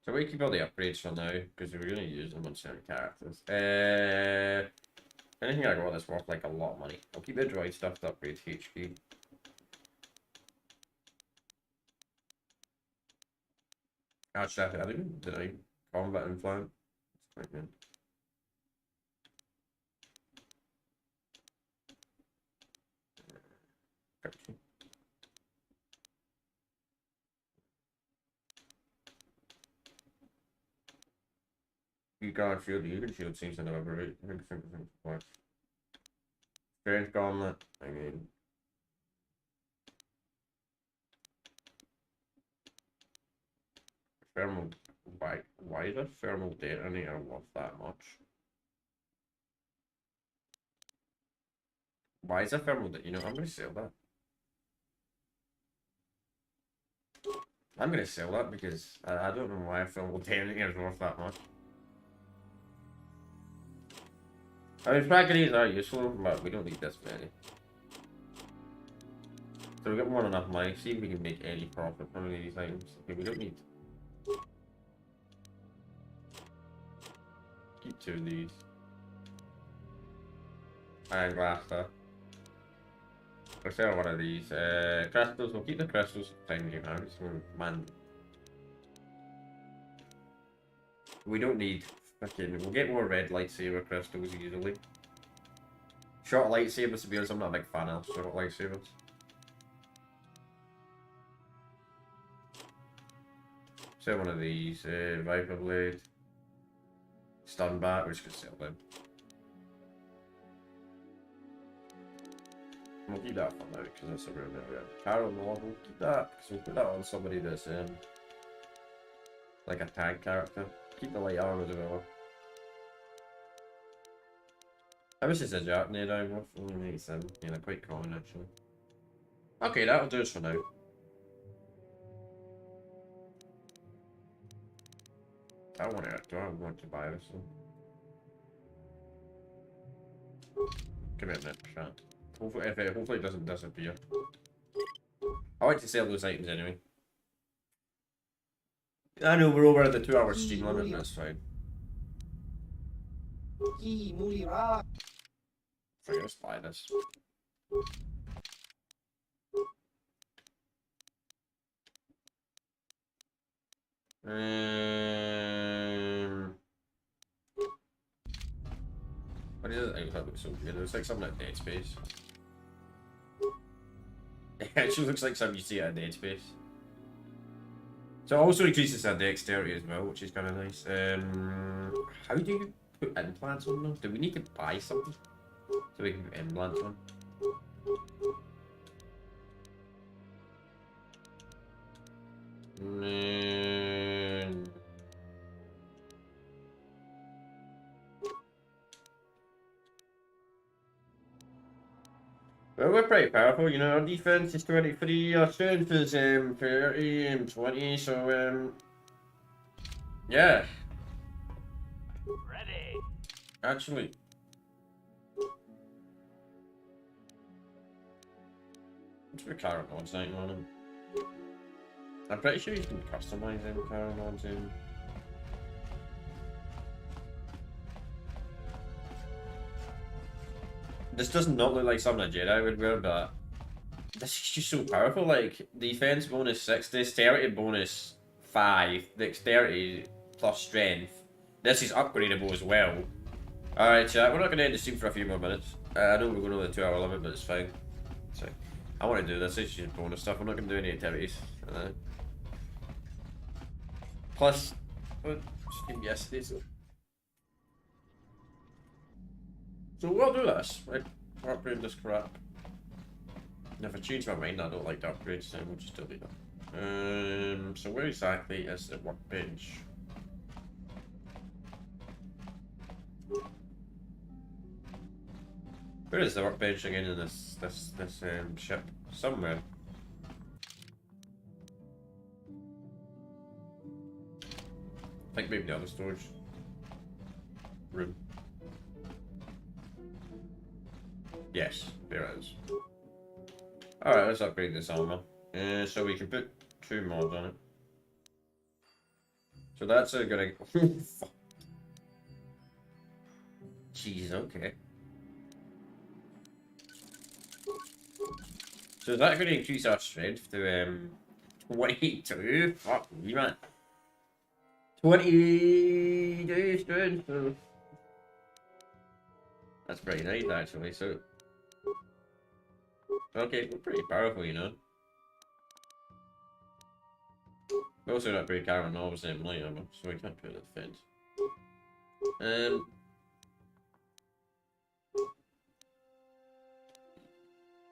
So we keep all the upgrades for now because we're going to use them on certain characters. Anything I got that's worth like a lot of money. I'll keep the droid stuff to upgrade HP. Actually, I think did I combat implant? It's quite good. You can't shield, you can shield seems to never break. I think what? Strange gauntlet, I mean. Thermal, why is a thermal detonator worth that much? Why is a thermal detonator? You know, I'm gonna sell that. I'm gonna sell that because I don't know why a thermal detonator is worth that much. I mean, fragilities are useful, but we don't need this many. So we got more than enough money. See if we can make any profit from any of these items. Okay, we don't need. Keep 2 of these. Iron blaster. We'll sell one of these. Crystals. We'll keep the crystals for time being out. So, man, we don't need. Fucking. We'll get more red lightsaber crystals easily. Short lightsabers, to be honest, I'm not a big fan of short lightsabers. Sell one of these. Viper blade. Stun bat. We're just gonna sell them. We'll keep that for now because that's a real bit. Carol model. Keep that because we'll put that on somebody that's like a tank character. Keep the light armor as well. I wish it's a Jack near down with only 87. Yeah, they're quite common actually. Okay, that'll do us for now. Do I want to buy this one? Come here, Nick. Hopefully, hopefully it doesn't disappear. I like to sell those items anyway. I know we're over the 2-hour stream limit, that's fine. Let's buy this. What is it? I that looks so good. It looks like something at Dead Space. It actually looks like something you see at Dead Space. So it also increases our dexterity as well, which is kind of nice. How do you put implants on them? Do we need to buy something so we can put implants on? Well, we're pretty powerful, you know, our defense is 23, our strength is 30 and 20, so yeah. Ready. Actually. Let's put Carrot Mods on him. I'm pretty sure you can customize them Carrot Mods in. This does not look like something a Jedi would wear, but this is just so powerful. Like, defense bonus 6, dexterity bonus 5, dexterity plus strength. This is upgradable as well. Alright, chat, we're not going to end the stream for a few more minutes. I know we're going over the 2-hour limit, but it's fine. So, I want to do this, it's just bonus stuff. I'm not going to do any activities. Plus, streamed yesterday, so. So we'll do this, right? We'll upgrade this crap. And if I change my mind, I don't like the upgrades, then we'll just delete them. So where exactly is the workbench? Where is the workbench again in this ship? somewhere. I think maybe the other storage room. Yes, there it is. Alright, let's upgrade this armor. So we can put 2 mods on it. So that's gonna... Fuck. Jeez, okay. So is that going to increase our strength to 22? Fuck me, man. 22 strength. That's pretty nice, actually. So, okay, we're pretty powerful, you know. We also don't upgrade Karen obviously in light armor, so we can't put it at defense.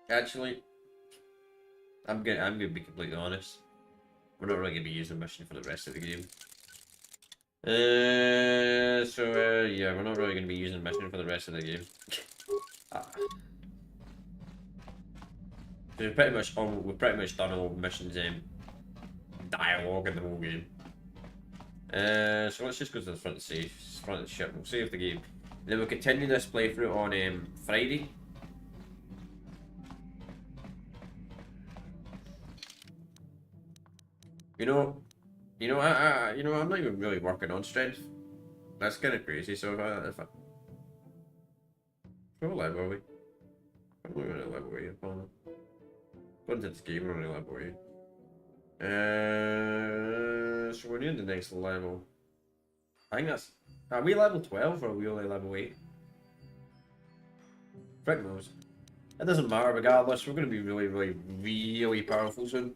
Actually, I'm gonna be completely honest. We're not really gonna be using mission for the rest of the game. Yeah, we're not really gonna be using mission for the rest of the game. We've pretty much done all the missions dialogue in the whole game. So let's just go to the front of the front of the ship. We'll save the game. And then we'll continue this playthrough on Friday. You know, I'm not even really working on strength. That's kind of crazy. So what level are we? I'm not really level 8 upon it. Going into this game, we're only level 8. So we're near the next level. I think that's... Are we level 12 or are we only level 8? Frick knows. It doesn't matter regardless, we're going to be really, really, really powerful soon.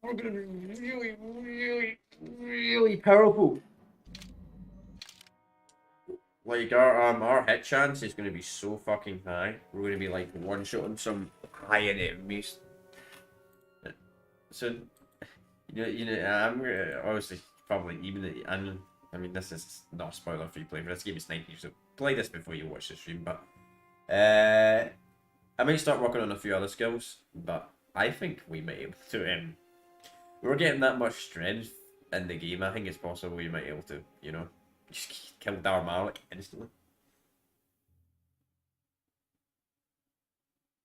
We're going to be really, really, really powerful. Like, our hit chance is going to be so fucking high. We're going to be, like, one-shotting some high-end enemies. So, I'm gonna obviously probably I mean, this is not a spoiler-free playthrough. This game is 90, so play this before you watch the stream. But I might start working on a few other skills, but I think we may be able to. We're getting that much strength in the game. I think it's possible we might be able to, just kill Darmalik instantly.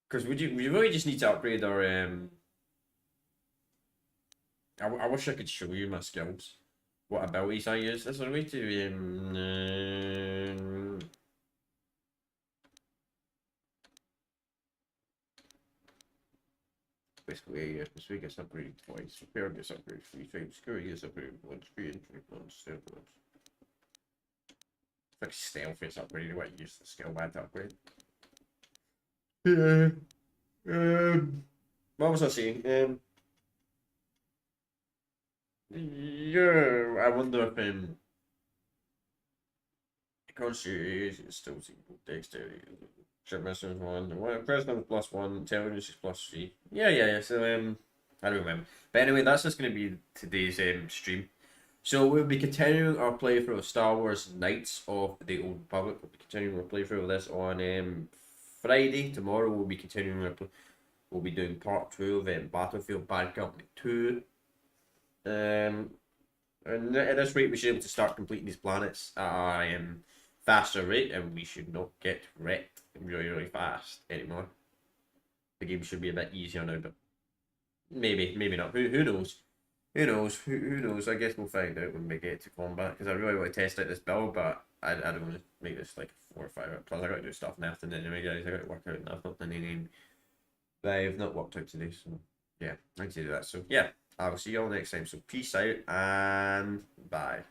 Because we really just need to upgrade our I wish I could show you my skills. What abilities I use. There's a way to basically, yeah, this week gets upgraded twice. Repair gets upgraded 3 times. Security gets upgraded once. Entry once. Stealth once. It's like stealth gets upgraded. What use the skill bad to upgrade? What was I saying? Yeah, I wonder if concierge is still equal dexterity. Ship message 1. President +1. Intelligence is +3. Yeah. So I don't remember. But anyway, that's just gonna be today's stream. So we'll be continuing our playthrough of Star Wars Knights of the Old Republic. We'll be continuing our playthrough of this on Friday. Tomorrow we'll be continuing our we'll be doing part 2 of Battlefield Bad Company 2. And at this rate, we should be able to start completing these planets at a faster rate, and we should not get wrecked really, really fast anymore. The game should be a bit easier now, but maybe not. Who knows? Who knows? I guess we'll find out when we get to combat, because I really want to test out this build, but I don't want to make this like 4 or 5 hours. Plus, I got to do stuff in the afternoon anyway, guys. I got to work out, and I've not done anything. I've not worked out today, so yeah, I need to do that. So yeah. I will see you all next time. So peace out and bye.